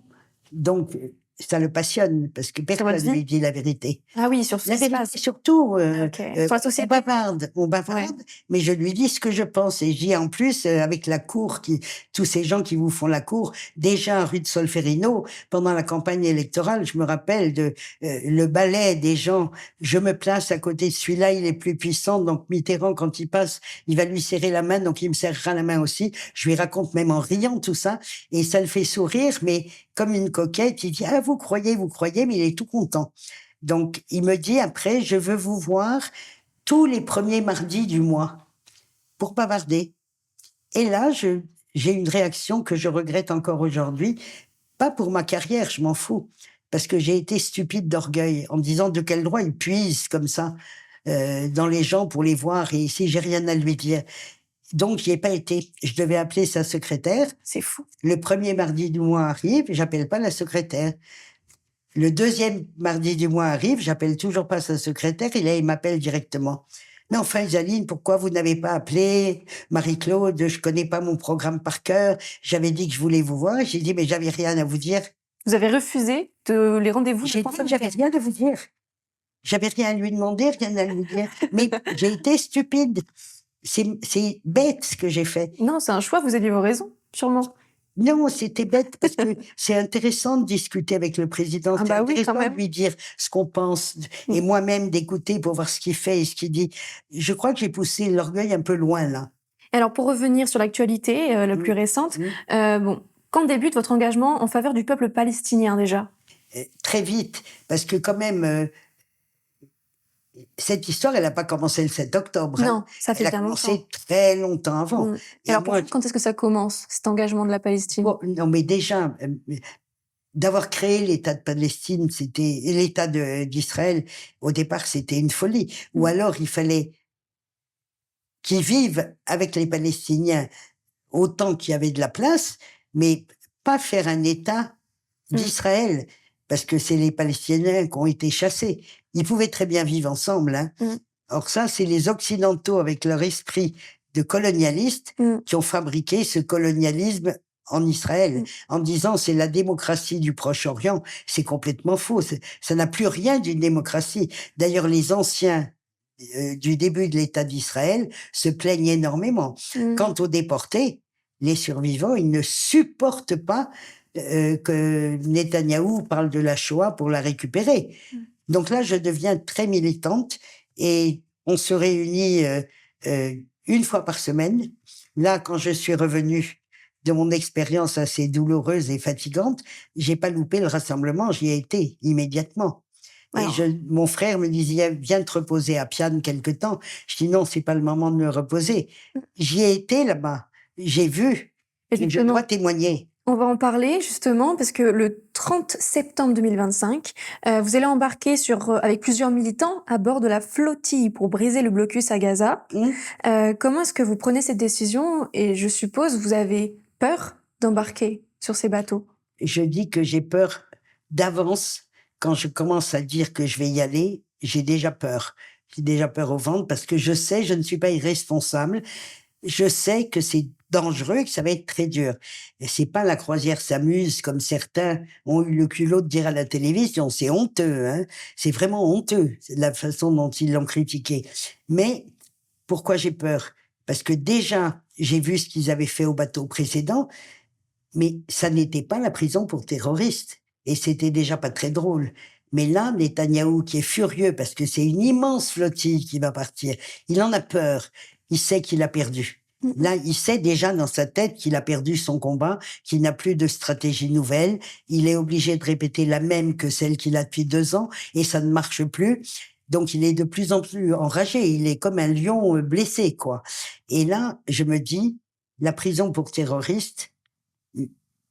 Donc, ça le passionne, parce que personne ne lui dit la vérité. Ah oui, sur ce la qui se vérité, passe. surtout, on bavarde, Ouais. mais je lui dis ce que je pense. Et j'y en plus, avec la cour, tous ces gens qui vous font la cour, déjà rue de Solferino, pendant la campagne électorale, je me rappelle le ballet des gens. Je me place à côté de celui-là, il est plus puissant, donc Mitterrand, quand il passe, il va lui serrer la main, donc il me serrera la main aussi. Je lui raconte même en riant tout ça, et ça le fait sourire, mais comme une coquette. Il dit, ah, vous croyez, mais il est tout content. Donc, il me dit après, je veux vous voir tous les premiers mardis du mois pour bavarder. Et là, j'ai une réaction que je regrette encore aujourd'hui. Pas pour ma carrière, je m'en fous. Parce que j'ai été stupide d'orgueil en me disant de quel droit il puise comme ça dans les gens pour les voir et ici j'ai rien à lui dire. Donc j'y ai pas été. Je devais appeler sa secrétaire. C'est fou. Le premier mardi du mois arrive, j'appelle pas la secrétaire. Le deuxième mardi du mois arrive, j'appelle toujours pas sa secrétaire et là il m'appelle directement. Mais enfin, Isaline, pourquoi vous n'avez pas appelé Marie-Claude? Je connais pas mon programme par cœur. J'avais dit que je voulais vous voir. J'ai dit, mais j'avais rien à vous dire. Vous avez refusé les rendez-vous? J'ai dit que j'avais rien à vous dire. J'avais rien à lui demander, rien à lui dire. Mais j'ai été stupide. C'est bête ce que j'ai fait. Non, c'est un choix, vous aviez vos raisons, sûrement. Non, c'était bête parce que c'est intéressant de discuter avec le président. Ah c'est bah oui, intéressant quand même. de lui dire ce qu'on pense et moi-même d'écouter pour voir ce qu'il fait et ce qu'il dit. Je crois que j'ai poussé l'orgueil un peu loin là. Alors, pour revenir sur l'actualité la plus récente, bon, quand débute votre engagement en faveur du peuple palestinien déjà? Très vite, parce que quand même, cette histoire, elle n'a pas commencé le 7 octobre. Non, ça fait Elle a bien commencé longtemps. très longtemps avant. Et Alors, moi, quand est-ce que ça commence, cet engagement de la Palestine? bon, non, mais déjà, d'avoir créé l'État de Palestine, c'était l'État d'Israël. Au départ, c'était une folie. Ou alors, il fallait qu'ils vivent avec les Palestiniens autant qu'il y avait de la place, mais pas faire un État d'Israël, parce que c'est les Palestiniens qui ont été chassés. Ils pouvaient très bien vivre ensemble. Hein. Or ça, c'est les Occidentaux, avec leur esprit de colonialiste, qui ont fabriqué ce colonialisme en Israël, en disant c'est la démocratie du Proche-Orient. C'est complètement faux. Ça n'a plus rien d'une démocratie. D'ailleurs, les anciens du début de l'État d'Israël se plaignent énormément. Quant aux déportés, les survivants, ils ne supportent pas que Netanyahou parle de la Shoah pour la récupérer. Donc là, je deviens très militante et on se réunit une fois par semaine. Là, quand je suis revenue de mon expérience assez douloureuse et fatigante, j'ai pas loupé le rassemblement, j'y ai été immédiatement. Et mon frère me disait, viens te reposer à Piane quelque temps. Je dis non, c'est pas le moment de me reposer. J'y ai été là-bas, j'ai vu, et je dois témoigner. On va en parler justement parce que le 30 septembre 2025, vous allez embarquer avec plusieurs militants à bord de la flottille pour briser le blocus à Gaza. Comment est-ce que vous prenez cette décision? Et je suppose vous avez peur d'embarquer sur ces bateaux. Je dis que j'ai peur d'avance. Quand je commence à dire que je vais y aller, j'ai déjà peur. J'ai déjà peur au ventre parce que je sais, je ne suis pas irresponsable. Je sais que c'est dangereux, que ça va être très dur. Et c'est pas la croisière s'amuse comme certains ont eu le culot de dire à la télévision. C'est honteux, hein. C'est vraiment honteux, c'est la façon dont ils l'ont critiqué. Mais pourquoi j'ai peur? Parce que déjà, j'ai vu ce qu'ils avaient fait au bateau précédent, mais ça n'était pas la prison pour terroristes. Et c'était déjà pas très drôle. Mais là, Netanyahou, qui est furieux parce que c'est une immense flottille qui va partir, il en a peur. Il sait qu'il a perdu. Là, il sait déjà dans sa tête qu'il a perdu son combat, qu'il n'a plus de stratégie nouvelle. Il est obligé de répéter la même que celle qu'il a depuis 2 ans et ça ne marche plus. Donc, il est de plus en plus enragé. Il est comme un lion blessé, quoi. Et là, je me dis, la prison pour terroristes,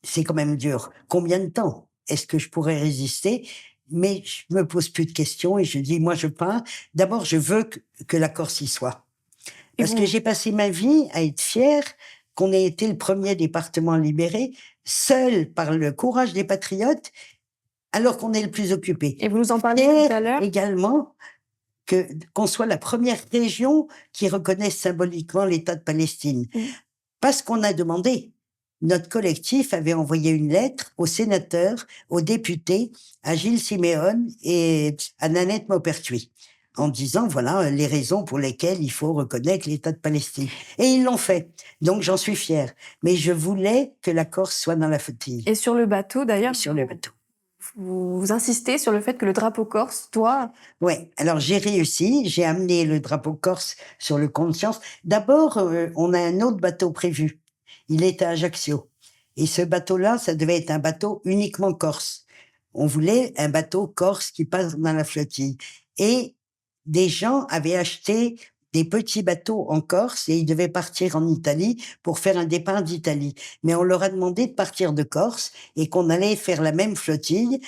c'est quand même dur. Combien de temps est-ce que je pourrais résister? Mais je me pose plus de questions et je dis, moi, je pars. D'abord, je veux que la Corse y soit. Parce que j'ai passé ma vie à être fière qu'on ait été le premier département libéré, seul par le courage des patriotes, alors qu'on est le plus occupé. Et vous nous en parliez tout à l'heure. Également, qu'on soit la première région qui reconnaisse symboliquement l'État de Palestine. Parce qu'on a demandé. Notre collectif avait envoyé une lettre aux sénateurs, aux députés, à Gilles Siméon et à Nanette Maupertuis, en disant, voilà, les raisons pour lesquelles il faut reconnaître l'État de Palestine. Et ils l'ont fait. Donc, j'en suis fière. Mais je voulais que la Corse soit dans la flottille. Et sur le bateau, d'ailleurs. Sur le bateau. Vous insistez sur le fait que le drapeau corse doit... Ouais. Alors, j'ai réussi. J'ai amené le drapeau corse sur le Conscience. D'abord, on a un autre bateau prévu. Il est à Ajaccio. Et ce bateau-là, ça devait être un bateau uniquement corse. On voulait un bateau corse qui passe dans la flottille. Et des gens avaient acheté des petits bateaux en Corse et ils devaient partir en Italie pour faire un départ d'Italie. Mais on leur a demandé de partir de Corse et qu'on allait faire la même flottille.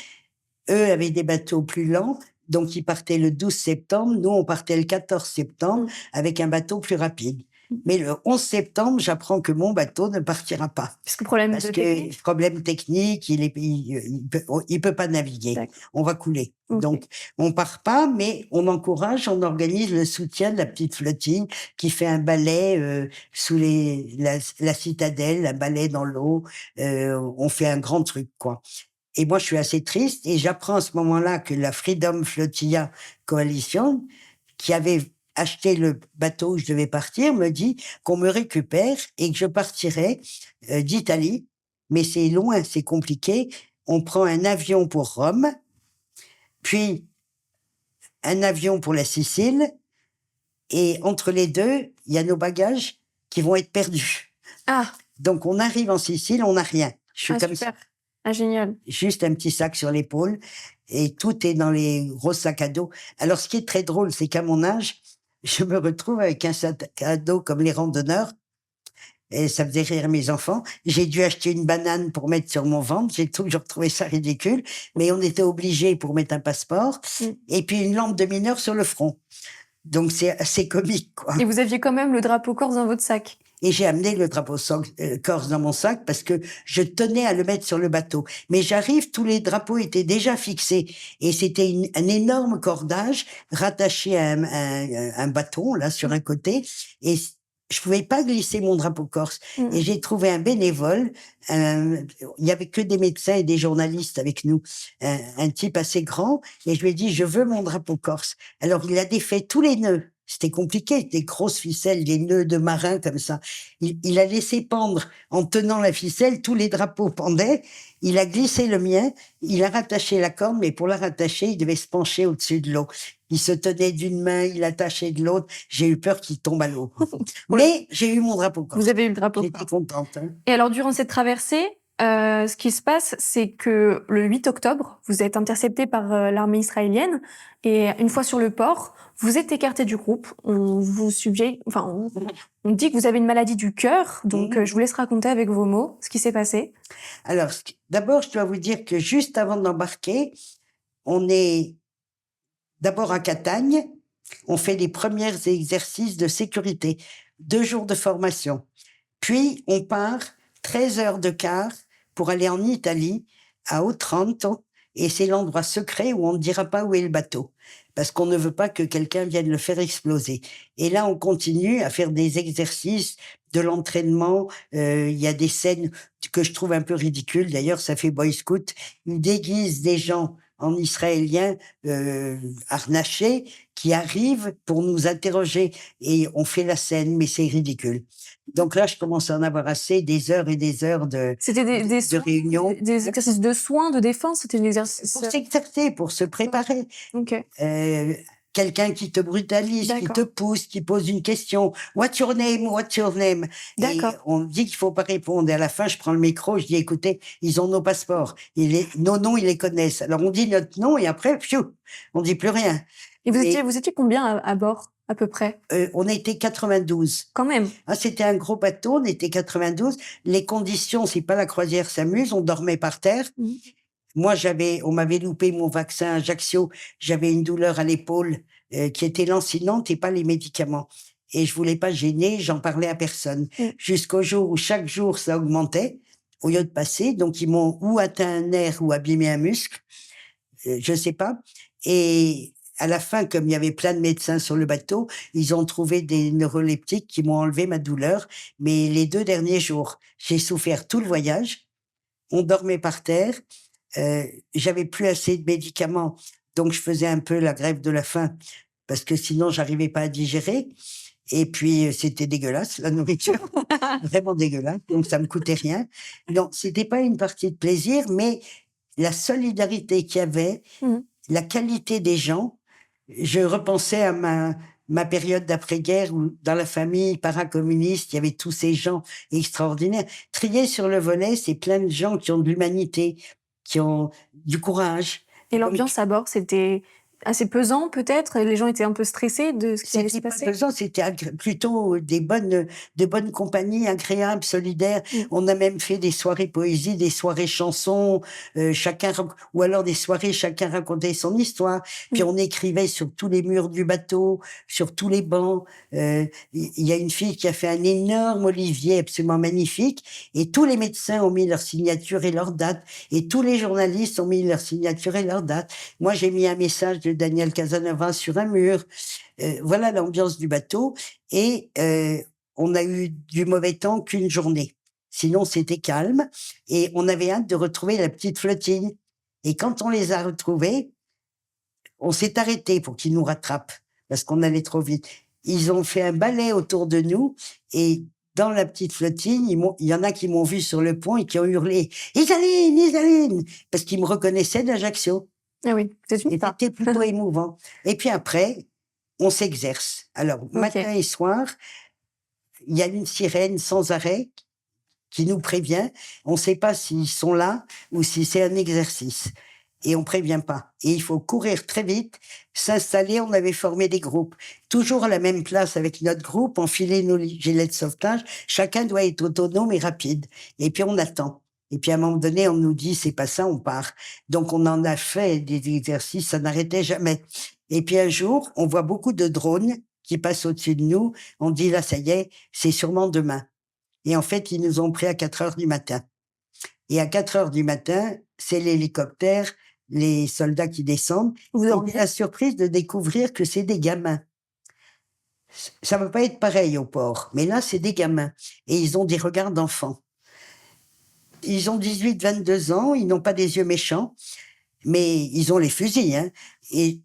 Eux avaient des bateaux plus lents, donc ils partaient le 12 septembre. Nous, on partait le 14 septembre avec un bateau plus rapide. Mais le 11 septembre, j'apprends que mon bateau ne partira pas. Parce que problème Parce de que technique. problème technique, il peut pas naviguer. D'accord. On va couler. Ok. Donc, on part pas, mais on encourage, on organise le soutien de la petite flottille qui fait un balai sous la citadelle, un balai dans l'eau. On fait un grand truc, quoi. Et moi, je suis assez triste et j'apprends à ce moment-là que la Freedom Flotilla Coalition, qui avait acheté le bateau où je devais partir, me dit qu'on me récupère et que je partirai d'Italie. Mais c'est loin, c'est compliqué. On prend un avion pour Rome, puis un avion pour la Sicile, et entre les deux, il y a nos bagages qui vont être perdus. Ah, Donc on arrive en Sicile, on n'a rien. Je suis comme ça. super. Ah, génial. Juste un petit sac sur l'épaule et tout est dans les gros sacs à dos. Alors, ce qui est très drôle, c'est qu'à mon âge, je me retrouve avec un sac à dos comme les randonneurs et ça faisait rire mes enfants. J'ai dû acheter une banane pour mettre sur mon ventre. J'ai toujours trouvé ça ridicule, mais on était obligés pour mettre un passeport et puis une lampe de mineur sur le front. Donc, c'est assez comique, quoi. Et vous aviez quand même le drapeau corse dans votre sac. Et j'ai amené le drapeau corse dans mon sac parce que je tenais à le mettre sur le bateau. Mais j'arrive, tous les drapeaux étaient déjà fixés. Et c'était un énorme cordage rattaché à un bâton, là, sur un côté. Et je pouvais pas glisser mon drapeau corse. Et j'ai trouvé un bénévole. Il y avait que des médecins et des journalistes avec nous. Un type assez grand. Et je lui ai dit, je veux mon drapeau corse. Alors, il a défait tous les nœuds. C'était compliqué, des grosses ficelles, des nœuds de marin comme ça. Il a laissé pendre, en tenant la ficelle, tous les drapeaux pendaient. Il a glissé le mien, il a rattaché la corde, mais pour la rattacher, il devait se pencher au-dessus de l'eau. Il se tenait d'une main, il attachait de l'autre. J'ai eu peur qu'il tombe à l'eau. Mais j'ai eu mon drapeau corse. Vous avez eu le drapeau J'étais corse. contente. Hein. Et alors, durant cette traversée, ce qui se passe, c'est que le 8 octobre, vous êtes intercepté par l'armée israélienne et une fois sur le port, vous êtes écarté du groupe. On vous on dit que vous avez une maladie du cœur, donc je vous laisse raconter avec vos mots ce qui s'est passé. Alors, d'abord, je dois vous dire que juste avant d'embarquer, on est d'abord à Catagne, on fait les premiers exercices de sécurité, 2 jours de formation. Puis, on part 13 heures de car pour aller en Italie, à Otranto, et c'est l'endroit secret où on ne dira pas où est le bateau, parce qu'on ne veut pas que quelqu'un vienne le faire exploser. Et là, on continue à faire des exercices, de l'entraînement. Il y a des scènes que je trouve un peu ridicules. D'ailleurs, ça fait Boy Scout. Ils déguisent des gens en israélien harnachés qui arrivent pour nous interroger et on fait la scène, mais c'est ridicule. Donc là, je commence à en avoir assez, des heures et des heures C'était de réunions. des exercices de soins, de défense, c'était des exercices... Pour s'exercer, pour se préparer. Ok. Quelqu'un qui te brutalise, qui te pousse, qui pose une question. What's your name? What's your name? Et on dit qu'il faut pas répondre. Et à la fin, je prends le micro, je dis, écoutez, ils ont nos passeports. Nos noms, ils les connaissent. Alors, on dit notre nom et après, pfiou, on dit plus rien. Et vous étiez combien à bord, à peu près? On était 92. Quand même. Ah, c'était un gros bateau, on était 92. Les conditions, si pas la croisière s'amuse, on dormait par terre. Moi, on m'avait loupé mon vaccin à Ajaccio. J'avais une douleur à l'épaule qui était lancinante et pas les médicaments. Et je voulais pas gêner, j'en parlais à personne. Jusqu'au jour où chaque jour ça augmentait au lieu de passer. Donc ils m'ont ou atteint un nerf ou abîmé un muscle, je sais pas. Et à la fin, comme il y avait plein de médecins sur le bateau, ils ont trouvé des neuroleptiques qui m'ont enlevé ma douleur. Mais les 2 derniers jours, j'ai souffert tout le voyage. On dormait par terre. J'avais plus assez de médicaments, donc je faisais un peu la grève de la faim parce que sinon j'arrivais pas à digérer. Et puis c'était dégueulasse la nourriture, vraiment dégueulasse. Donc ça me coûtait rien. Non, c'était pas une partie de plaisir, mais la solidarité qu'il y avait, la qualité des gens. Je repensais à ma période d'après-guerre où dans la famille paracommuniste, il y avait tous ces gens extraordinaires. Trier sur le volet, c'est plein de gens qui ont de l'humanité, qui ont du courage. Et Donc, l'ambiance à bord, c'était assez pesant peut-être? Les gens étaient un peu stressés de ce qui allait se c'était pas passer? pesant, c'était plutôt de bonnes compagnies, agréables, solidaires. Mmh. On a même fait des soirées poésie, des soirées chansons, ou alors des soirées, chacun racontait son histoire. Puis Mmh. on écrivait sur tous les murs du bateau, sur tous les bancs. Il y a une fille qui a fait un énorme olivier absolument magnifique, et tous les médecins ont mis leur signature et leur date, et tous les journalistes ont mis leur signature et leur date. Moi, j'ai mis un message de Daniel Casanova sur un mur. Voilà l'ambiance du bateau, et on a eu du mauvais temps qu'une journée. Sinon, c'était calme, et on avait hâte de retrouver la petite flottille. Et quand on les a retrouvés, on s'est arrêté pour qu'ils nous rattrapent, parce qu'on allait trop vite. Ils ont fait un balai autour de nous, et dans la petite flottille, il y en a qui m'ont vu sur le pont et qui ont hurlé « Isaline, Isaline !» parce qu'ils me reconnaissaient d'Ajaccio. Ah oui, c'est une Et star. c'était plutôt émouvant. Et puis après, on s'exerce. Alors, matin OK. et soir, il y a une sirène sans arrêt qui nous prévient. On ne sait pas s'ils sont là ou si c'est un exercice. Et on prévient pas. Et il faut courir très vite, s'installer. On avait formé des groupes. Toujours à la même place avec notre groupe, enfiler nos gilets de sauvetage. Chacun doit être autonome et rapide. Et puis on attend. Et puis à un moment donné, on nous dit, c'est pas ça, on part. Donc on en a fait des exercices, ça n'arrêtait jamais. Et puis un jour, on voit beaucoup de drones qui passent au-dessus de nous. On dit, là, ça y est, c'est sûrement demain. Et en fait, ils nous ont pris à 4 heures du matin. Et à 4 heures du matin, c'est l'hélicoptère, les soldats qui descendent. Vous Et dormiez? la surprise de découvrir que c'est des gamins. Ça va pas être pareil au port, mais là, c'est des gamins. Et ils ont des regards d'enfants. Ils ont 18, 22 ans, ils n'ont pas des yeux méchants, mais ils ont les fusils, hein. Et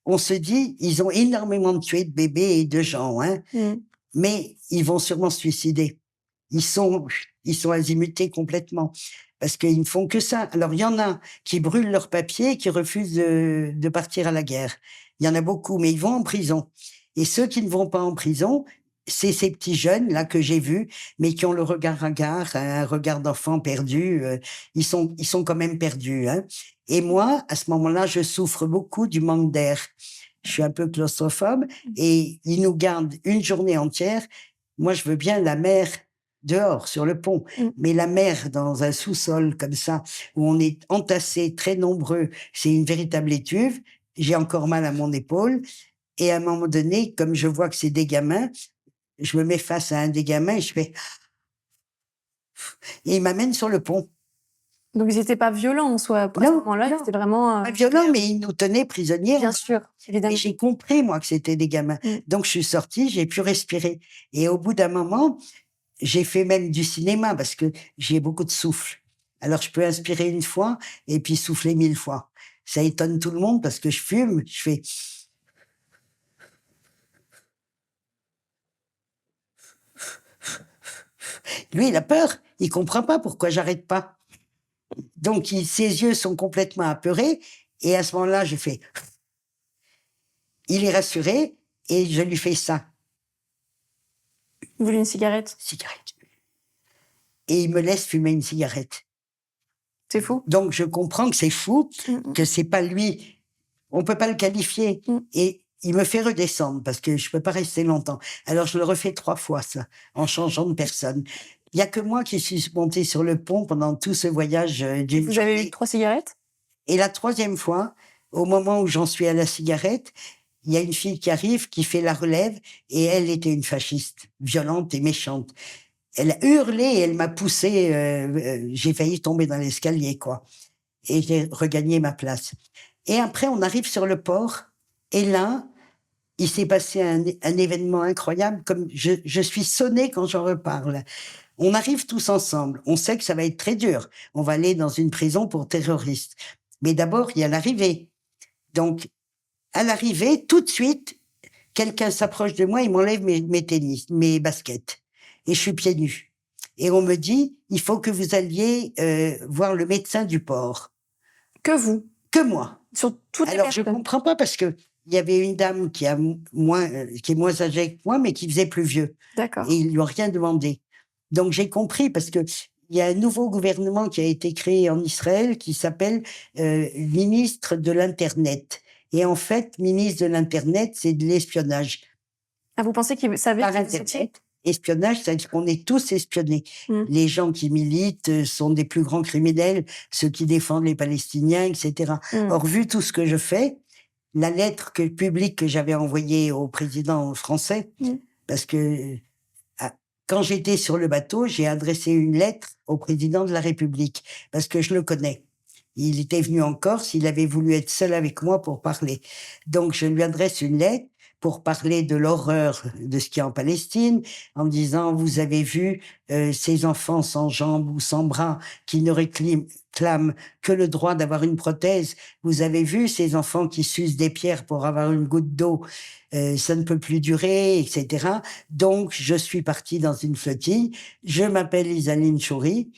on se dit, ils ont énormément tué de bébés et de gens, hein, Mmh. mais ils vont sûrement se suicider. Ils sont azimutés complètement, parce qu'ils ne font que ça. Alors, il y en a qui brûlent leurs papiers et qui refusent de partir à la guerre. Il y en a beaucoup, mais ils vont en prison. Et ceux qui ne vont pas en prison, c'est ces petits jeunes-là que j'ai vus, mais qui ont le regard ringard, un regard d'enfant perdu. Ils sont quand même perdus, hein. Et moi, à ce moment-là, je souffre beaucoup du manque d'air. Je suis un peu claustrophobe, et ils nous gardent une journée entière. Moi, je veux bien la mer dehors, sur le pont, Mmh. mais la mer dans un sous-sol comme ça, où on est entassés, très nombreux, c'est une véritable étuve. J'ai encore mal à mon épaule, et à un moment donné, comme je vois que c'est des gamins, je me mets face à un des gamins et je fais et il m'amène sur le pont. Donc ils étaient pas violents en soi, à ce Non, moment-là, non, c'était vraiment, pas violent, mais ils nous tenaient prisonniers. bien sûr, Et évidemment. j'ai compris, moi, que c'était des gamins. Mmh. Donc je suis sortie, j'ai pu respirer, et au bout d'un moment, j'ai fait même du cinéma parce que j'ai beaucoup de souffle. Alors je peux inspirer une fois et puis souffler 1000 fois. Ça étonne tout le monde parce que je fume, je fais lui, il a peur, il comprend pas pourquoi j'arrête pas. Donc ses yeux sont complètement apeurés, et à ce moment-là, je fais il est rassuré, et je lui fais ça, Vous voulez une cigarette? cigarette. Et il me laisse fumer une cigarette. C'est fou. Donc je comprends que c'est fou, Mmh. que c'est pas lui. On peut pas le qualifier. Mmh. Et il me fait redescendre parce que je peux pas rester longtemps. Alors je le refais 3 fois ça, en changeant de personne. Il y a que moi qui suis montée sur le pont pendant tout ce voyage d'une Vous avez eu journée. 3 cigarettes? Et la 3e fois, au moment où j'en suis à la cigarette, il y a une fille qui arrive, qui fait la relève, et elle était une fasciste, violente et méchante. Elle a hurlé et elle m'a poussée, j'ai failli tomber dans l'escalier, quoi. Et j'ai regagné ma place. Et après, on arrive sur le port, et là, il s'est passé un événement incroyable, comme je suis sonnée quand j'en reparle. On arrive tous ensemble, on sait que ça va être très dur. On va aller dans une prison pour terroristes. Mais d'abord, il y a l'arrivée. Donc, à l'arrivée, tout de suite, quelqu'un s'approche de moi, il m'enlève mes tennis, mes baskets. Et je suis pieds nus. Et on me dit, il faut que vous alliez voir le médecin du port. Que vous? Que moi. Sur toutes les Alors, je personnes? comprends pas parce que il y avait une dame qui est moins âgée que moi, mais qui faisait plus vieux. D'accord. Et ils lui ont rien demandé. Donc j'ai compris parce que il y a un nouveau gouvernement qui a été créé en Israël qui s'appelle ministre de l'Internet. Et en fait, ministre de l'Internet, c'est de l'espionnage. Ah, vous pensez qu'ils savaient Par que vous étiez... Internet, espionnage, c'est-à-dire qu'on est tous espionnés. Mm. Les gens qui militent sont des plus grands criminels, ceux qui défendent les Palestiniens, etc. Or, vu tout ce que je fais, la lettre publique que j'avais envoyée au président français, parce que quand j'étais sur le bateau, j'ai adressé une lettre au président de la République, parce que je le connais. Il était venu en Corse, il avait voulu être seul avec moi pour parler. Donc je lui adresse une lettre pour parler de l'horreur de ce qu'il y a en Palestine, en me disant, vous avez vu ces enfants sans jambes ou sans bras qui ne réclament que le droit d'avoir une prothèse. Vous avez vu ces enfants qui sucent des pierres pour avoir une goutte d'eau. Ça ne peut plus durer, etc. Donc, je suis partie dans une flottille. Je m'appelle Isaline Choury.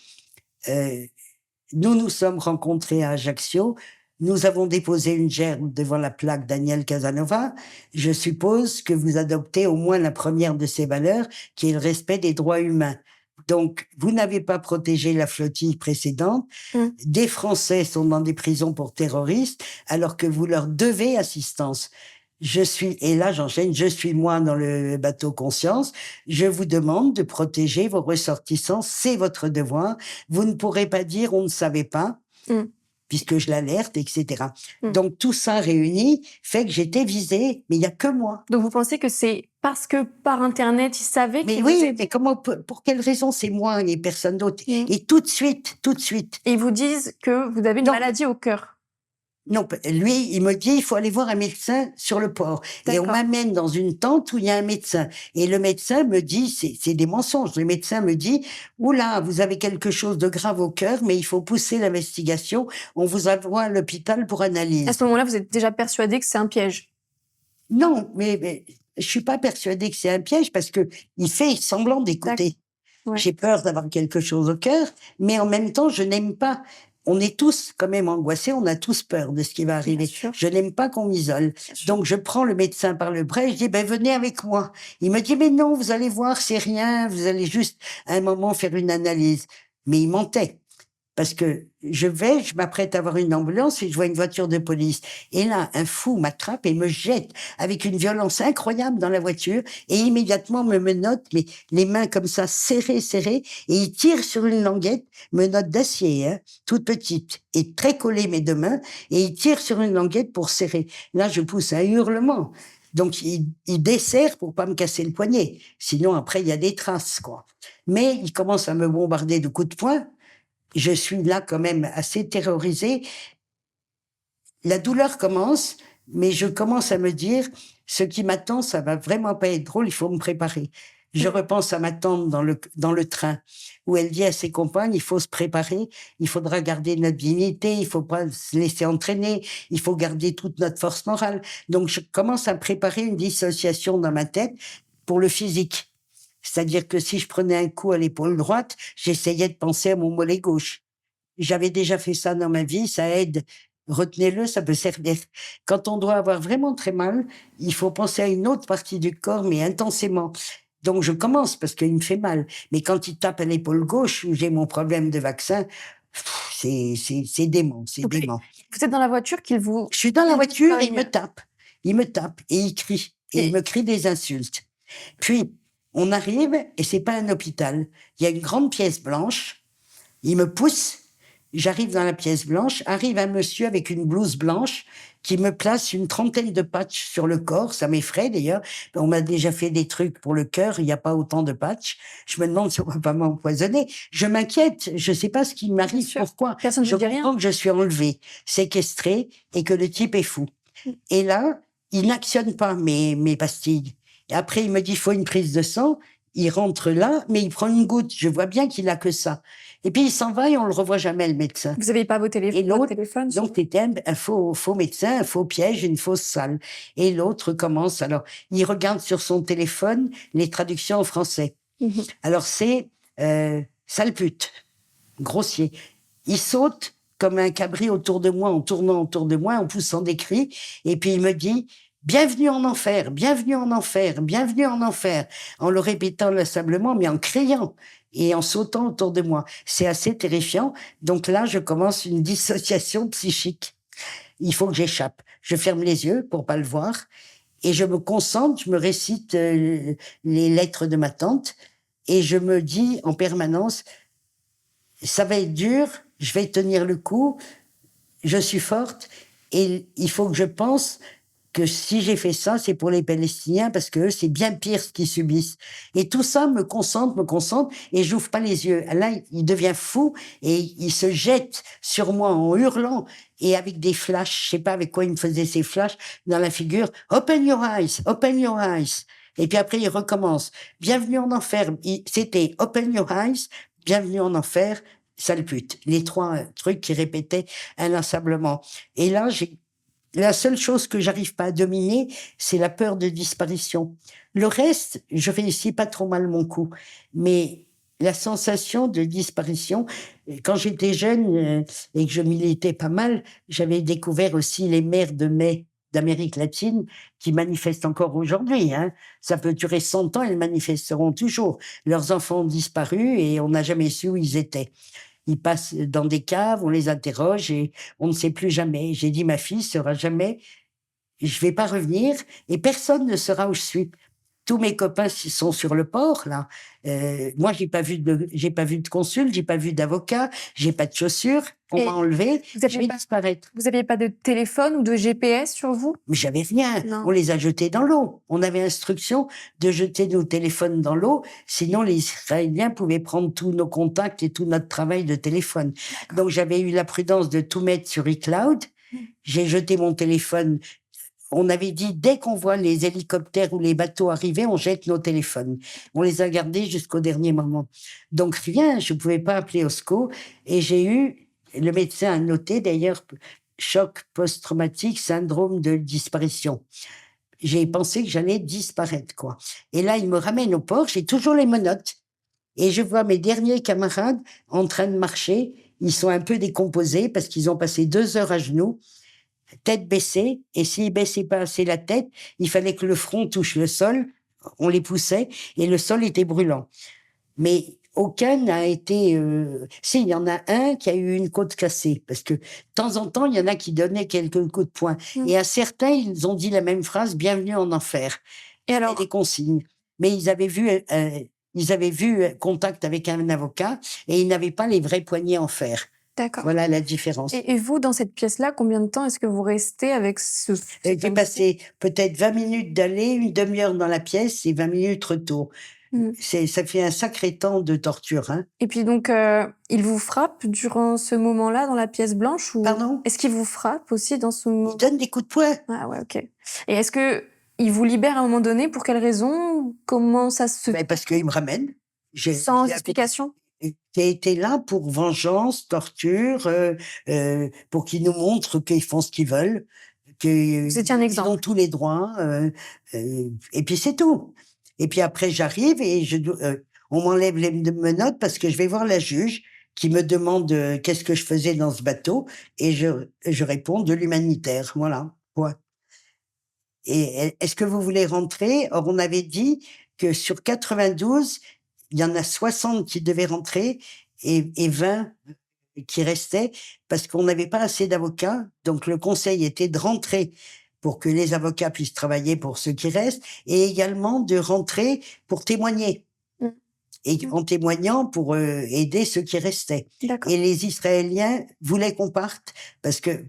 Nous nous sommes rencontrés à Ajaccio. Nous avons déposé une gerbe devant la plaque Daniel Casanova. Je suppose que vous adoptez au moins la première de ces valeurs, qui est le respect des droits humains. Donc, vous n'avez pas protégé la flottille précédente. Des Français sont dans des prisons pour terroristes, alors que vous leur devez assistance. Et là j'enchaîne, je suis moi dans le bateau Conscience, je vous demande de protéger vos ressortissants, c'est votre devoir. Vous ne pourrez pas dire on ne savait pas, puisque je l'alerte, etc. Donc tout ça réuni fait que j'étais visée, mais il n'y a que moi. Donc vous pensez que c'est parce que par Internet, ils savaient Mais oui, mais comment, pour quelle raison c'est moi et personne d'autre? Et tout de suite. Et ils vous disent que vous avez une maladie au cœur. Non, lui, il me dit, il faut aller voir un médecin sur le port. Et on m'amène dans une tente où il y a un médecin. Et le médecin me dit, c'est des mensonges. Le médecin me dit, oula, vous avez quelque chose de grave au cœur, mais il faut pousser l'investigation. On vous envoie à l'hôpital pour analyse. À ce moment-là, vous êtes déjà persuadé que c'est un piège? Non, mais je suis pas persuadée que c'est un piège parce que il fait semblant d'écouter. Ouais. J'ai peur d'avoir quelque chose au cœur, mais en même temps, je n'aime pas. On est tous quand même angoissés, on a tous peur de ce qui va arriver. Je n'aime pas qu'on m'isole. Donc je prends le médecin par le bras et je dis, venez avec moi. Il me dit, mais non, vous allez voir, c'est rien, vous allez juste à un moment faire une analyse. Mais il mentait. Parce que je m'apprête à avoir une ambulance et je vois une voiture de police. Et là, un fou m'attrape et me jette avec une violence incroyable dans la voiture et immédiatement me menotte, mais les mains comme ça, serrées, et il tire sur une languette, menotte d'acier, hein, toute petite, et très collée mes deux mains, et il tire sur une languette pour serrer. Là, je pousse un hurlement. Donc, il desserre pour pas me casser le poignet. Sinon, après, il y a des traces, quoi. Mais il commence à me bombarder de coups de poing. Je suis là quand même assez terrorisée. La douleur commence, mais je commence à me dire, ce qui m'attend, ça va vraiment pas être drôle, il faut me préparer. Je repense à ma tante dans le train, où elle dit à ses compagnes, il faut se préparer, il faudra garder notre dignité, il faut pas se laisser entraîner, il faut garder toute notre force morale. Donc je commence à préparer une dissociation dans ma tête pour le physique. C'est-à-dire que si je prenais un coup à l'épaule droite, j'essayais de penser à mon mollet gauche. J'avais déjà fait ça dans ma vie, ça aide. Retenez-le, ça peut servir. Quand on doit avoir vraiment très mal, il faut penser à une autre partie du corps, mais intensément. Donc je commence parce qu'il me fait mal. Mais quand il tape à l'épaule gauche, où j'ai mon problème de vaccin, c'est dément, c'est dément. Vous êtes dans la voiture qu'il vous... Je suis dans la voiture et il me tape. Il me tape et il crie. Et il me crie des insultes. Puis, on arrive et c'est pas un hôpital. Il y a une grande pièce blanche. Il me pousse. J'arrive dans la pièce blanche. Arrive un monsieur avec une blouse blanche qui me place une trentaine de patchs sur le corps. Ça m'effraie d'ailleurs. On m'a déjà fait des trucs pour le cœur. Il n'y a pas autant de patchs. Je me demande si on va pas m'empoisonner. Je m'inquiète. Je sais pas ce qui m'arrive. Pourquoi? Personne ne dit rien. Je comprends que je suis enlevée, séquestrée et que le type est fou. Et là, il n'actionne pas mes pastilles. Et après, il me dit, il faut une prise de sang. Il rentre là, mais il prend une goutte. Je vois bien qu'il a que ça. Et puis, il s'en va et on le revoit jamais, le médecin. Vous n'avez pas vos téléphones? Et l'autre, donc, c'était un faux médecin, un faux piège, une fausse salle. Et l'autre commence, alors, il regarde sur son téléphone les traductions en français. Alors, c'est, sale pute. Grossier. Il saute comme un cabri autour de moi, en tournant autour de moi, en poussant des cris. Et puis, il me dit, bienvenue en enfer, bienvenue en enfer, bienvenue en enfer, en le répétant inlassablement, mais en criant et en sautant autour de moi. C'est assez terrifiant. Donc là, je commence une dissociation psychique. Il faut que j'échappe. Je ferme les yeux pour pas le voir et je me concentre, je me récite les lettres de ma tante et je me dis en permanence, ça va être dur, je vais tenir le coup, je suis forte et il faut que je pense que si j'ai fait ça, c'est pour les Palestiniens parce que c'est bien pire ce qu'ils subissent. Et tout ça me concentre et j'ouvre pas les yeux. Là, il devient fou et il se jette sur moi en hurlant et avec des flashs, je sais pas avec quoi il me faisait ces flashs dans la figure. Open your eyes, open your eyes. Et puis après, il recommence. Bienvenue en enfer. C'était open your eyes, bienvenue en enfer, sale pute. Les trois trucs qu'il répétait inlassablement. Et là, la seule chose que j'arrive pas à dominer, c'est la peur de disparition. Le reste, je réussis pas trop mal mon coup. Mais la sensation de disparition, quand j'étais jeune et que je militais pas mal, j'avais découvert aussi les mères de mai d'Amérique latine qui manifestent encore aujourd'hui. Hein. Ça peut durer 100 ans, elles manifesteront toujours. Leurs enfants ont disparu et on n'a jamais su où ils étaient. Ils passent dans des caves, on les interroge et on ne sait plus jamais. J'ai dit, ma fille sera jamais, je vais pas revenir et personne ne saura où je suis. Tous mes copains sont sur le port, là. Moi, j'ai pas vu de consul, j'ai pas vu d'avocat, j'ai pas de chaussures. On Et m'a enlevé, vous je aviez vais pas, disparaître. vous aviez pas de téléphone ou de GPS sur vous? Mais j'avais rien. Non. On les a jetés dans l'eau. On avait instruction de jeter nos téléphones dans l'eau, sinon les Israéliens pouvaient prendre tous nos contacts et tout notre travail de téléphone. Donc j'avais eu la prudence de tout mettre sur iCloud. J'ai jeté mon téléphone. On avait dit, dès qu'on voit les hélicoptères ou les bateaux arriver, on jette nos téléphones. On les a gardés jusqu'au dernier moment. Donc rien, je pouvais pas appeler au secours. Et j'ai eu, le médecin a noté d'ailleurs, choc post-traumatique, syndrome de disparition. J'ai pensé que j'allais disparaître, quoi. Et là, il me ramène au port, j'ai toujours les menottes. Et je vois mes derniers camarades en train de marcher. Ils sont un peu décomposés parce qu'ils ont passé 2 heures à genoux, tête baissée, et s'ils baissaient pas assez la tête, il fallait que le front touche le sol, on les poussait, et le sol était brûlant. Mais aucun n'a été... Si, il y en a un qui a eu une côte cassée, parce que de temps en temps, il y en a qui donnaient quelques coups de poing. Et à certains, ils ont dit la même phrase, bienvenue en enfer. Et Et alors, des consignes. Mais ils avaient vu contact avec un avocat, et ils n'avaient pas les vrais poignets en fer. d'accord. Voilà la différence. Et vous, dans cette pièce-là, combien de temps est-ce que vous restez avec J'ai passé peut-être 20 minutes d'aller, une demi-heure dans la pièce et 20 minutes retour. Ça fait un sacré temps de torture. Hein. Et puis donc, il vous frappe durant ce moment-là dans la pièce blanche ou Pardon? est-ce qu'il vous frappe aussi dans ce Il moment? donne des coups de poing. Ah ouais, ok. Et est-ce que il vous libère à un moment donné? Pour quelle raison? Comment ça se Ben parce qu'il me ramène. Sans explication? J'ai été là pour vengeance, torture, pour qu'ils nous montrent qu'ils font ce qu'ils veulent, Vous étiez un qu'ils ont exemple. tous les droits, et puis c'est tout. Et puis après j'arrive et on m'enlève les menottes parce que je vais voir la juge qui me demande qu'est-ce que je faisais dans ce bateau et je réponds de l'humanitaire, voilà. Point. Et est-ce que vous voulez rentrer? Or on avait dit que sur 92, il y en a 60 qui devaient rentrer et 20 qui restaient parce qu'on n'avait pas assez d'avocats. Donc le conseil était de rentrer pour que les avocats puissent travailler pour ceux qui restent et également de rentrer pour témoigner. Mmh. Et en témoignant pour aider ceux qui restaient. D'accord. Et les Israéliens voulaient qu'on parte parce que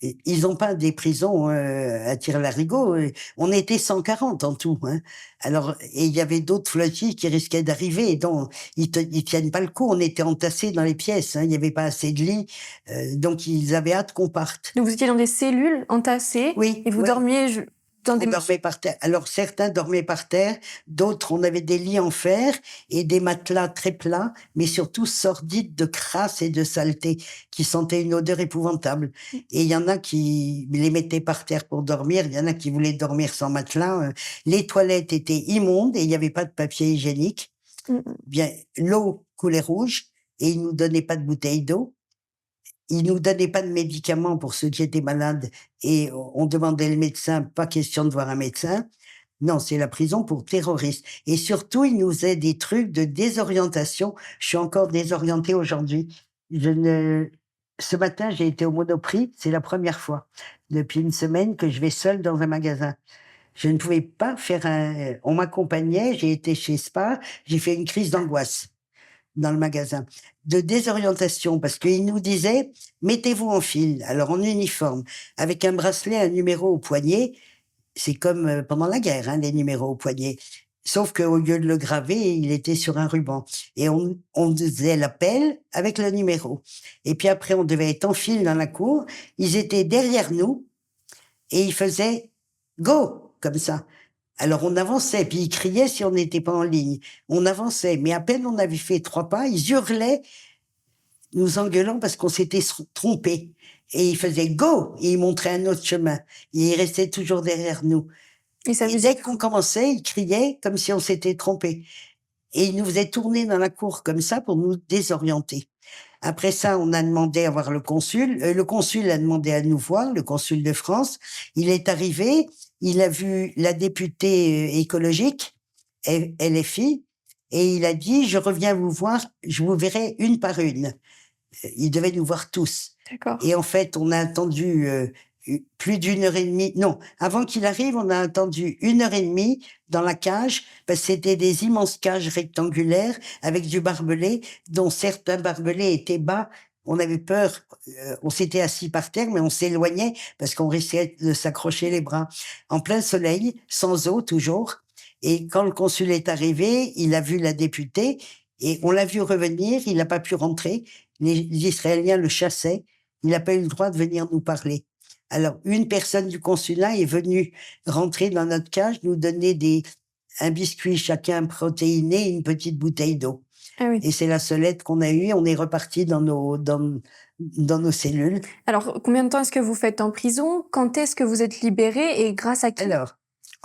ils n'ont pas des prisons à tire-larigot. On était 140 en tout. Hein. Alors, et il y avait d'autres flottilles qui risquaient d'arriver. Donc, ils tiennent pas le coup. On était entassés dans les pièces. Hein. Il n'y avait pas assez de lits. Donc, ils avaient hâte qu'on parte. Donc vous étiez dans des cellules entassées Oui. et vous ouais. dormiez dans On des... dormait par terre. Alors certains dormaient par terre, d'autres on avait des lits en fer et des matelas très plats, mais surtout sordides de crasse et de saleté, qui sentaient une odeur épouvantable. Et il y en a qui les mettaient par terre pour dormir, il y en a qui voulaient dormir sans matelas. Les toilettes étaient immondes et il n'y avait pas de papier hygiénique. Bien, l'eau coulait rouge et ils nous donnaient pas de bouteille d'eau. Ils nous donnaient pas de médicaments pour ceux qui étaient malades et on demandait le médecin, pas question de voir un médecin. Non, c'est la prison pour terroristes et surtout, ils nous faisaient des trucs de désorientation. Je suis encore désorientée aujourd'hui. Je ne Ce matin, j'ai été au Monoprix, c'est la première fois depuis une semaine que je vais seule dans un magasin. Je ne pouvais pas faire on m'accompagnait, j'ai été chez Spar, j'ai fait une crise d'angoisse dans le magasin, de désorientation parce qu'ils nous disaient: «Mettez-vous en file», alors en uniforme, avec un bracelet, un numéro au poignet. C'est comme, pendant la guerre, hein, les numéros au poignet. Sauf qu'au lieu de le graver, il était sur un ruban et on faisait l'appel avec le numéro et puis après on devait être en file dans la cour. Ils étaient derrière nous et ils faisaient: «Go!» comme ça. Alors on avançait, puis ils criaient si on n'était pas en ligne. On avançait, mais à peine on avait fait 3 pas, ils hurlaient, nous engueulant parce qu'on s'était trompés et ils faisaient: «Go!» et ils montraient un autre chemin et ils restaient toujours derrière nous. Et ça Et vous dès qu'on commençait, ils criaient comme si on s'était trompés et ils nous faisaient tourner dans la cour comme ça pour nous désorienter. Après ça, on a demandé à voir le consul a demandé à nous voir, le consul de France. Il est arrivé, il a vu la députée, écologique, LFI, et il a dit: «Je reviens vous voir, je vous verrai une par une». Il devait nous voir tous. D'accord. Et en fait, on a attendu, plus d'une heure et demie. Non, avant qu'il arrive, on a attendu 1 heure et demie dans la cage, parce que c'était des immenses cages rectangulaires avec du barbelé, dont certains barbelés étaient bas. On avait peur, on s'était assis par terre, mais on s'éloignait parce qu'on risquait de s'accrocher les bras. En plein soleil, sans eau toujours, et quand le consul est arrivé, il a vu la députée et on l'a vu revenir, il n'a pas pu rentrer. Les Israéliens le chassaient, il n'a pas eu le droit de venir nous parler. Alors, une personne du consulat est venue rentrer dans notre cage, nous donner un biscuit chacun protéiné et une petite bouteille d'eau. Ah oui. Et c'est la seule aide qu'on a eue. On est reparti dans nos cellules. Alors, combien de temps est-ce que vous faites en prison? Quand est-ce que vous êtes libéré et grâce à qui? Alors,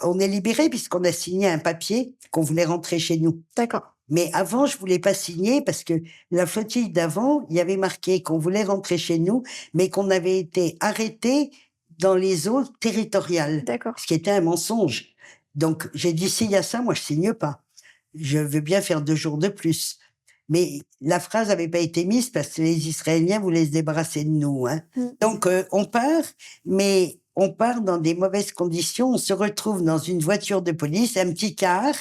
on est libérés puisqu'on a signé un papier qu'on voulait rentrer chez nous. D'accord. Mais avant, je voulais pas signer parce que la flottille d'avant, il y avait marqué qu'on voulait rentrer chez nous, mais qu'on avait été arrêtés dans les eaux territoriales, D'accord. ce qui était un mensonge. Donc j'ai dit: «S'il y a ça, moi je signe pas. Je veux bien faire 2 jours de plus». Mais la phrase avait pas été mise parce que les Israéliens voulaient se débarrasser de nous, hein. Mmh. Donc on part, mais on part dans des mauvaises conditions. On se retrouve dans une voiture de police, un petit car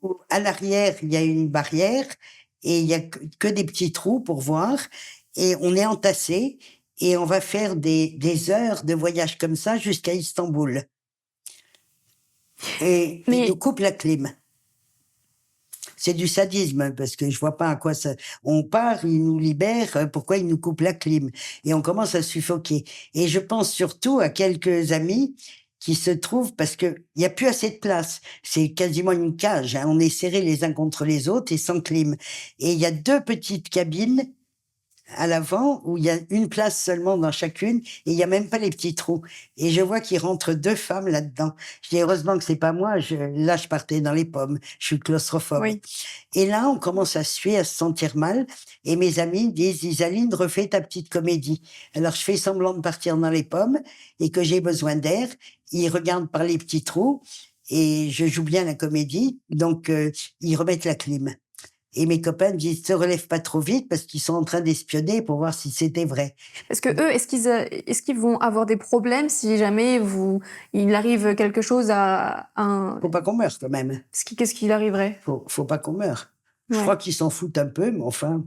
où à l'arrière, il y a une barrière et il y a que des petits trous pour voir et on est entassés et on va faire des heures de voyage comme ça jusqu'à Istanbul et ils nous Mais coupent la clim. C'est du sadisme parce que je vois pas à quoi ça on part, ils nous libèrent, pourquoi ils nous coupent la clim? Et on commence à suffoquer et je pense surtout à quelques amis qui se trouvent parce qu'il y a plus assez de place. C'est quasiment une cage, hein, on est serrés les uns contre les autres et sans clim et il y a 2 petites cabines à l'avant où il y a une place seulement dans chacune et il y a même pas les petits trous et je vois qu'il rentre 2 femmes là-dedans. Je dis: «Heureusement que c'est pas moi, là, je partais dans les pommes, je suis claustrophobe». oui. Et là, on commence à suer, à se sentir mal et mes amis disent: «Isaline, refais ta petite comédie». Alors je fais semblant de partir dans les pommes et que j'ai besoin d'air. Ils regardent par les petits trous et je joue bien la comédie, donc ils remettent la clim. Et mes copains me disent: «Te relève pas trop vite» parce qu'ils sont en train d'espionner pour voir si c'était vrai. Parce que eux, est-ce qu'ils vont avoir des problèmes si jamais il arrive quelque chose à un... Faut pas qu'on meure quand même. Qu'est-ce qu'il arriverait? Faut pas qu'on meure. Je Ouais. crois qu'ils s'en foutent un peu, mais enfin.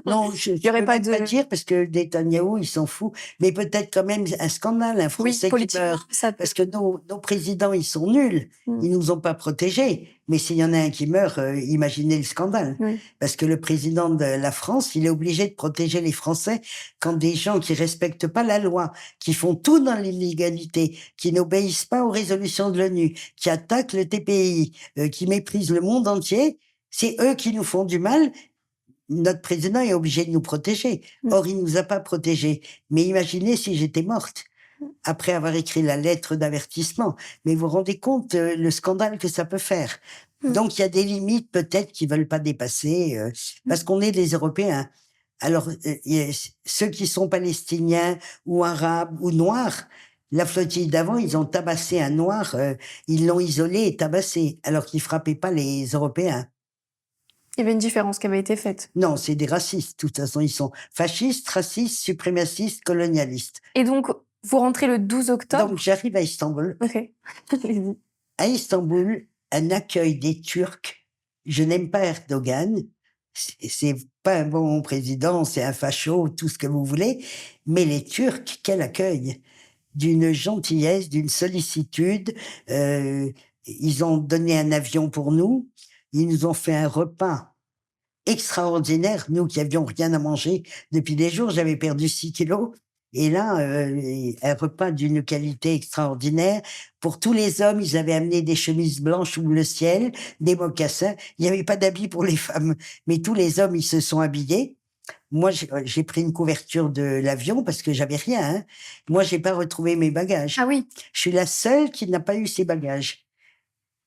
Non, je Il y aurait peux pas même pas de... dire parce que Netanyahou, il s'en fout, mais peut-être quand même un scandale, un Oui, Français qui politiquement, meurt. ça peut... Parce que nos présidents, ils sont nuls. Mmh. Ils nous ont pas protégés. Mais s'il y en a un qui meurt, imaginez le scandale. Oui. Parce que le président de la France, il est obligé de protéger les Français quand des gens qui respectent pas la loi, qui font tout dans l'illégalité, qui n'obéissent pas aux résolutions de l'ONU, qui attaquent le TPI, qui méprisent le monde entier, c'est eux qui nous font du mal. Notre président est obligé de nous protéger. Mmh. Or, il nous a pas protégés. Mais imaginez si j'étais morte, après avoir écrit la lettre d'avertissement. Mais vous vous rendez compte, le scandale que ça peut faire? Mmh. Donc il y a des limites peut-être qu'ils veulent pas dépasser, parce qu'on est des Européens. Alors, ceux qui sont palestiniens ou arabes ou noirs, la flottille d'avant, ils ont tabassé un noir, ils l'ont isolé et tabassé, alors qu'ils frappaient pas les Européens. Il y avait une différence qui avait été faite. Non, c'est des racistes. De toute façon, ils sont fascistes, racistes, suprémacistes, colonialistes. Et donc, vous rentrez le 12 octobre. Donc, j'arrive à Istanbul. Ok. Allez-y. À Istanbul, un accueil des Turcs. Je n'aime pas Erdogan. C'est pas un bon président, c'est un facho, tout ce que vous voulez. Mais les Turcs, quel accueil! D'une gentillesse, d'une sollicitude. Ils ont donné un avion pour nous. Ils nous ont fait un repas extraordinaire. Nous qui avions rien à manger depuis des jours, j'avais perdu 6 kilos. Et là, un repas d'une qualité extraordinaire. Pour tous les hommes, ils avaient amené des chemises blanches sous le ciel, des mocassins. Il n'y avait pas d'habits pour les femmes, mais tous les hommes, ils se sont habillés. Moi, j'ai pris une couverture de l'avion parce que j'avais rien, hein. Moi, j'ai pas retrouvé mes bagages. Ah oui. Je suis la seule qui n'a pas eu ses bagages.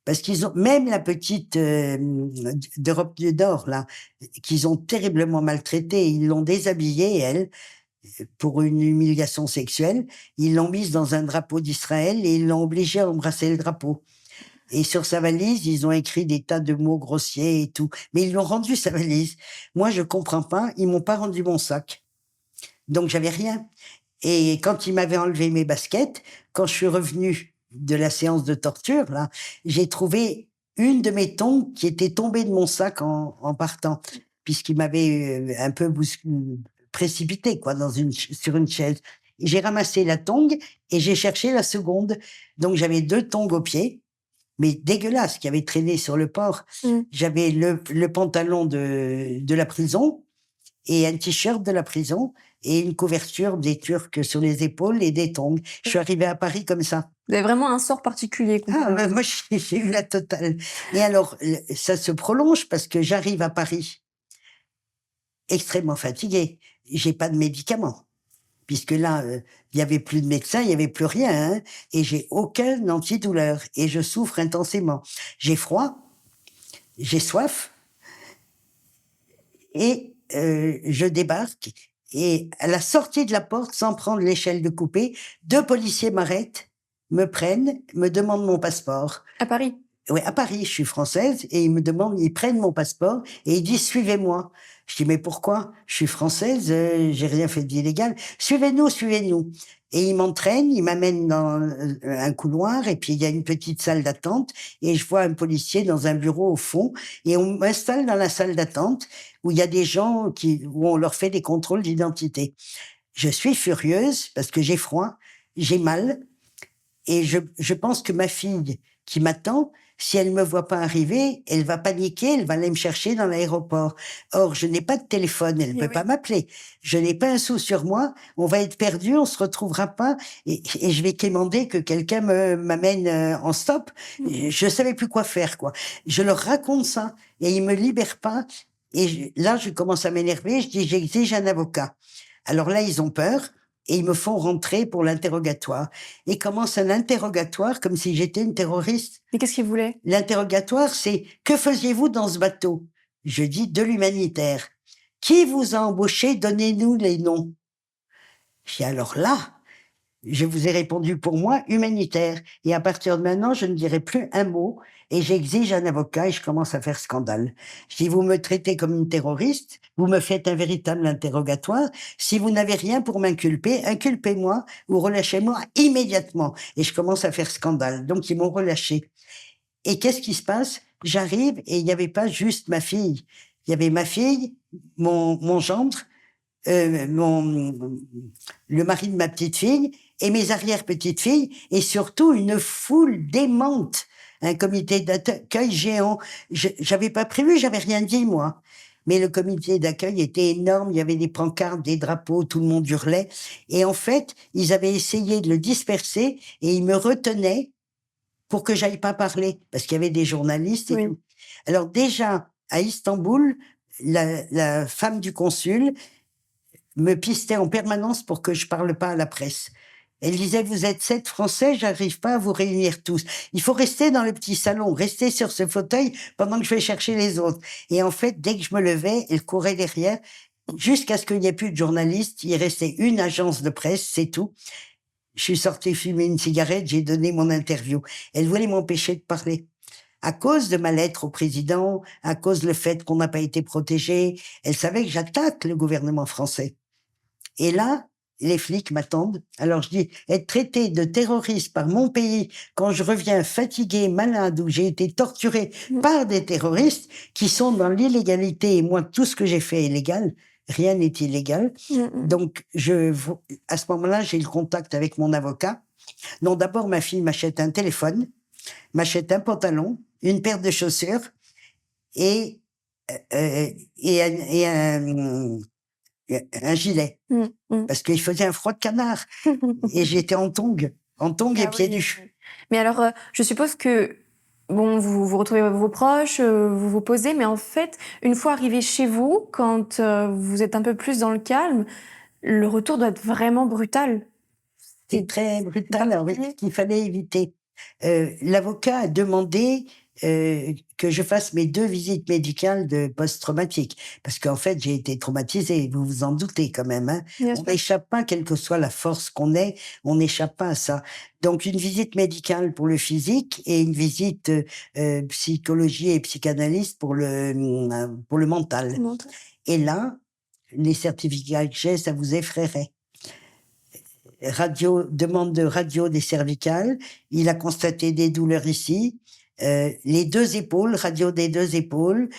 Parce qu'ils ont, même la petite d'Europe du Nord, là, qu'ils ont terriblement maltraitée, ils l'ont déshabillée, elle, pour une humiliation sexuelle. Ils l'ont mise dans un drapeau d'Israël et ils l'ont obligée à embrasser le drapeau. Et sur sa valise, ils ont écrit des tas de mots grossiers et tout. Mais ils l'ont rendu sa valise. Moi, je comprends pas. Ils m'ont pas rendu mon sac. Donc, j'avais rien. Et quand ils m'avaient enlevé mes baskets, quand je suis revenue de la séance de torture, là, j'ai trouvé une de mes tongs qui était tombée de mon sac en partant, puisqu'il m'avait un peu précipité, quoi, sur une chaise. J'ai ramassé la tongue et j'ai cherché la seconde. Donc, j'avais 2 tongs aux pieds, mais dégueulasses, qui avaient traîné sur le port. J'avais le pantalon de la prison et un t-shirt de la prison et une couverture des Turcs sur les épaules et des tongs. Je suis arrivée à Paris comme ça. Vous avez vraiment un sort particulier. Ah, moi, j'ai eu la totale. Et alors, ça se prolonge parce que j'arrive à Paris extrêmement fatiguée. J'ai pas de médicaments. Puisque là, il y avait plus de médecin, il y avait plus rien, hein, et j'ai aucun antidouleur et je souffre intensément. J'ai froid, j'ai soif et je débarque et à la sortie de la porte, sans prendre l'échelle de coupé, 2 policiers m'arrêtent, me prennent, me demandent mon passeport. À Paris? Oui, à Paris, je suis française, et ils prennent mon passeport et ils disent suivez-moi. Je dis mais pourquoi? Je suis française, j'ai rien fait d'illégal. Suivez-nous, suivez-nous. Et ils m'entraînent, ils m'amènent dans un couloir et puis il y a une petite salle d'attente et je vois un policier dans un bureau au fond et on m'installe dans la salle d'attente où il y a des gens où on leur fait des contrôles d'identité. Je suis furieuse parce que j'ai froid, j'ai mal et je pense que ma fille qui m'attend, si elle me voit pas arriver, elle va paniquer, elle va aller me chercher dans l'aéroport. Or, je n'ai pas de téléphone, elle ne peut pas m'appeler. Je n'ai pas un sou sur moi, on va être perdu, on se retrouvera pas, et je vais quémander que quelqu'un m'amène en stop. Je savais plus quoi faire, quoi. Je leur raconte ça, et ils me libèrent pas, et là, je commence à m'énerver, je dis, j'exige un avocat. Alors là, ils ont peur, et ils me font rentrer pour l'interrogatoire. Et commence un interrogatoire comme si j'étais une terroriste. Mais qu'est-ce qu'ils voulaient? L'interrogatoire, c'est « Que faisiez-vous dans ce bateau ?» Je dis « De l'humanitaire. »« Qui vous a embauché? Donnez-nous les noms. » Et alors là, je vous ai répondu pour moi, humanitaire. Et à partir de maintenant, je ne dirai plus un mot et j'exige un avocat et je commence à faire scandale. Si vous me traitez comme une terroriste, vous me faites un véritable interrogatoire. Si vous n'avez rien pour m'inculper, inculpez-moi ou relâchez-moi immédiatement. Et je commence à faire scandale. Donc, ils m'ont relâché. Et qu'est-ce qui se passe? J'arrive et il n'y avait pas juste ma fille. Il y avait ma fille, mon gendre, le mari de ma petite fille et mes arrière-petites-filles et surtout une foule démente, un comité d'accueil géant. J'avais pas prévu, j'avais rien dit moi. Mais le comité d'accueil était énorme, il y avait des pancartes, des drapeaux, tout le monde hurlait. Et en fait, ils avaient essayé de le disperser et ils me retenaient pour que j'aille pas parler, parce qu'il y avait des journalistes et tout. Alors déjà, à Istanbul, la femme du consul me pistait en permanence pour que je parle pas à la presse. Elle disait, vous êtes 7 Français, j'arrive pas à vous réunir tous. Il faut rester dans le petit salon, rester sur ce fauteuil pendant que je vais chercher les autres. Et en fait, dès que je me levais, elle courait derrière jusqu'à ce qu'il n'y ait plus de journalistes. Il restait une agence de presse, c'est tout. Je suis sortie fumer une cigarette, j'ai donné mon interview. Elle voulait m'empêcher de parler. À cause de ma lettre au président, à cause du fait qu'on n'a pas été protégé, elle savait que j'attaque le gouvernement français. Et là, les flics m'attendent. Alors je dis, être traité de terroriste par mon pays quand je reviens fatigué, malade, où j'ai été torturé par des terroristes qui sont dans l'illégalité, et moi, tout ce que j'ai fait est légal, rien n'est illégal. Donc, à ce moment-là, j'ai le contact avec mon avocat. Non, d'abord, ma fille m'achète un téléphone, m'achète un pantalon, une paire de chaussures et, et un gilet. Parce qu'il faisait un froid de canard. Et j'étais en tongs et pieds nus. Mais alors, je suppose que, bon, vous retrouvez vos proches, vous vous posez, mais en fait, une fois arrivé chez vous, quand vous êtes un peu plus dans le calme, le retour doit être vraiment brutal. C'est très brutal, alors, qu'il fallait éviter. L'avocat a demandé que je fasse mes 2 visites médicales de post-traumatique. Parce qu'en fait, j'ai été traumatisée, vous vous en doutez quand même. Hein. On n'échappe pas, quelle que soit la force qu'on ait, on n'échappe pas à ça. Donc, une visite médicale pour le physique et une visite psychologie et psychanalyste pour le mental. Et là, les certificats que j'ai, ça vous effraierait. Demande de radio des cervicales. Il a constaté des douleurs ici. Les 2 épaules, radio des 2 épaules,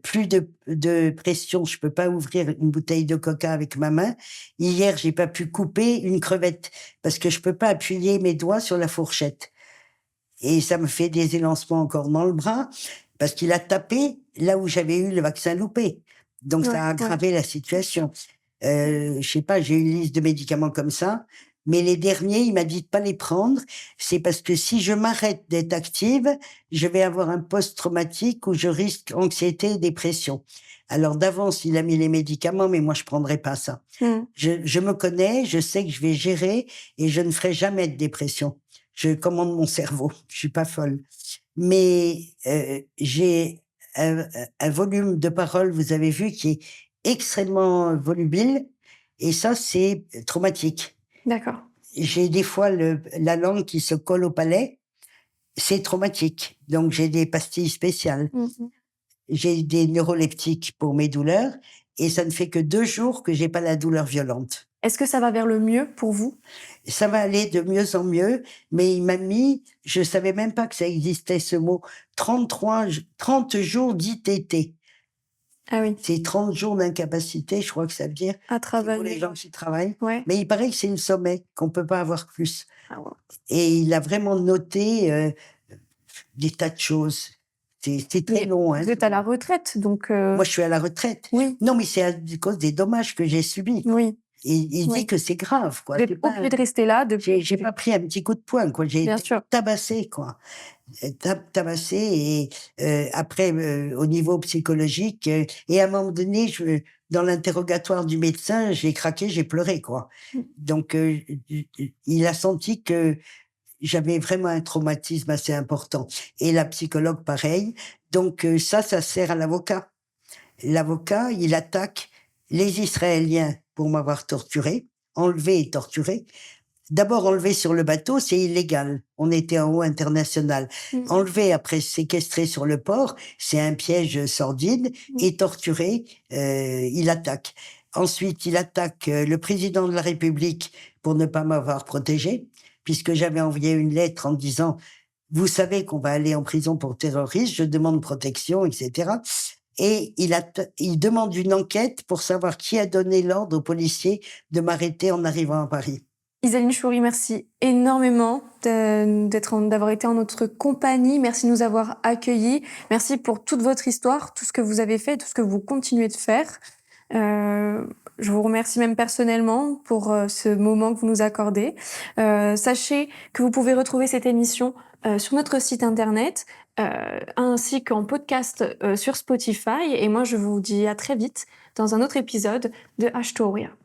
plus de pression, je peux pas ouvrir une bouteille de coca avec ma main. Hier, j'ai pas pu couper une crevette parce que je peux pas appuyer mes doigts sur la fourchette. Et ça me fait des élancements encore dans le bras parce qu'il a tapé là où j'avais eu le vaccin loupé. Donc ça a aggravé la situation. Je sais pas, j'ai une liste de médicaments comme ça. Mais les derniers, il m'a dit de pas les prendre. C'est parce que si je m'arrête d'être active, je vais avoir un post-traumatique où je risque anxiété et dépression. Alors d'avance, il a mis les médicaments, mais moi je prendrai pas ça. Je me connais, je sais que je vais gérer et je ne ferai jamais de dépression. Je commande mon cerveau. Je suis pas folle. Mais j'ai un volume de parole, vous avez vu, qui est extrêmement volubile. Et ça, c'est traumatique. D'accord. J'ai des fois la langue qui se colle au palais. C'est traumatique. Donc, j'ai des pastilles spéciales. J'ai des neuroleptiques pour mes douleurs. Et ça ne fait que 2 jours que j'ai pas la douleur violente. Est-ce que ça va vers le mieux pour vous? Ça va aller de mieux en mieux, mais il m'a mis, je savais même pas que ça existait ce mot, 30 jours d'ITT. Ah oui. C'est 30 jours d'incapacité, je crois que ça veut dire. À travailler. Pour les gens qui travaillent. Ouais. Mais il paraît que c'est le sommet, qu'on peut pas avoir plus. Ah ouais. Et il a vraiment noté des tas de choses. C'est très long. Vous êtes à la retraite, donc... Moi, je suis à la retraite. Oui. Non, mais c'est à cause des dommages que j'ai subis. Oui. Et il dit que c'est grave, quoi. Vous êtes obligé de rester là. J'ai pas pris un petit coup de poing, quoi. J'ai été tabassé, quoi. Tabassé et après au niveau psychologique et à un moment donné, dans l'interrogatoire du médecin, j'ai craqué, j'ai pleuré, quoi. Donc il a senti que j'avais vraiment un traumatisme assez important. Et la psychologue, pareil. Donc ça sert à l'avocat. L'avocat, il attaque les Israéliens pour m'avoir torturé, enlevé et torturé. D'abord, enlevé sur le bateau, c'est illégal. On était en eau internationale. Enlevé, après séquestré sur le port, c'est un piège sordide. Et torturé, il attaque. Ensuite, il attaque le président de la République pour ne pas m'avoir protégé, puisque j'avais envoyé une lettre en disant « Vous savez qu'on va aller en prison pour terrorisme, je demande protection, etc. » Et il demande une enquête pour savoir qui a donné l'ordre aux policiers de m'arrêter en arrivant à Paris. Isaline Choury, merci énormément d'avoir été en notre compagnie. Merci de nous avoir accueillis. Merci pour toute votre histoire, tout ce que vous avez fait, tout ce que vous continuez de faire. Je vous remercie même personnellement pour ce moment que vous nous accordez. Sachez que vous pouvez retrouver cette émission sur notre site internet, ainsi qu'en podcast sur Spotify. Et moi, je vous dis à très vite dans un autre épisode de Ashtoria.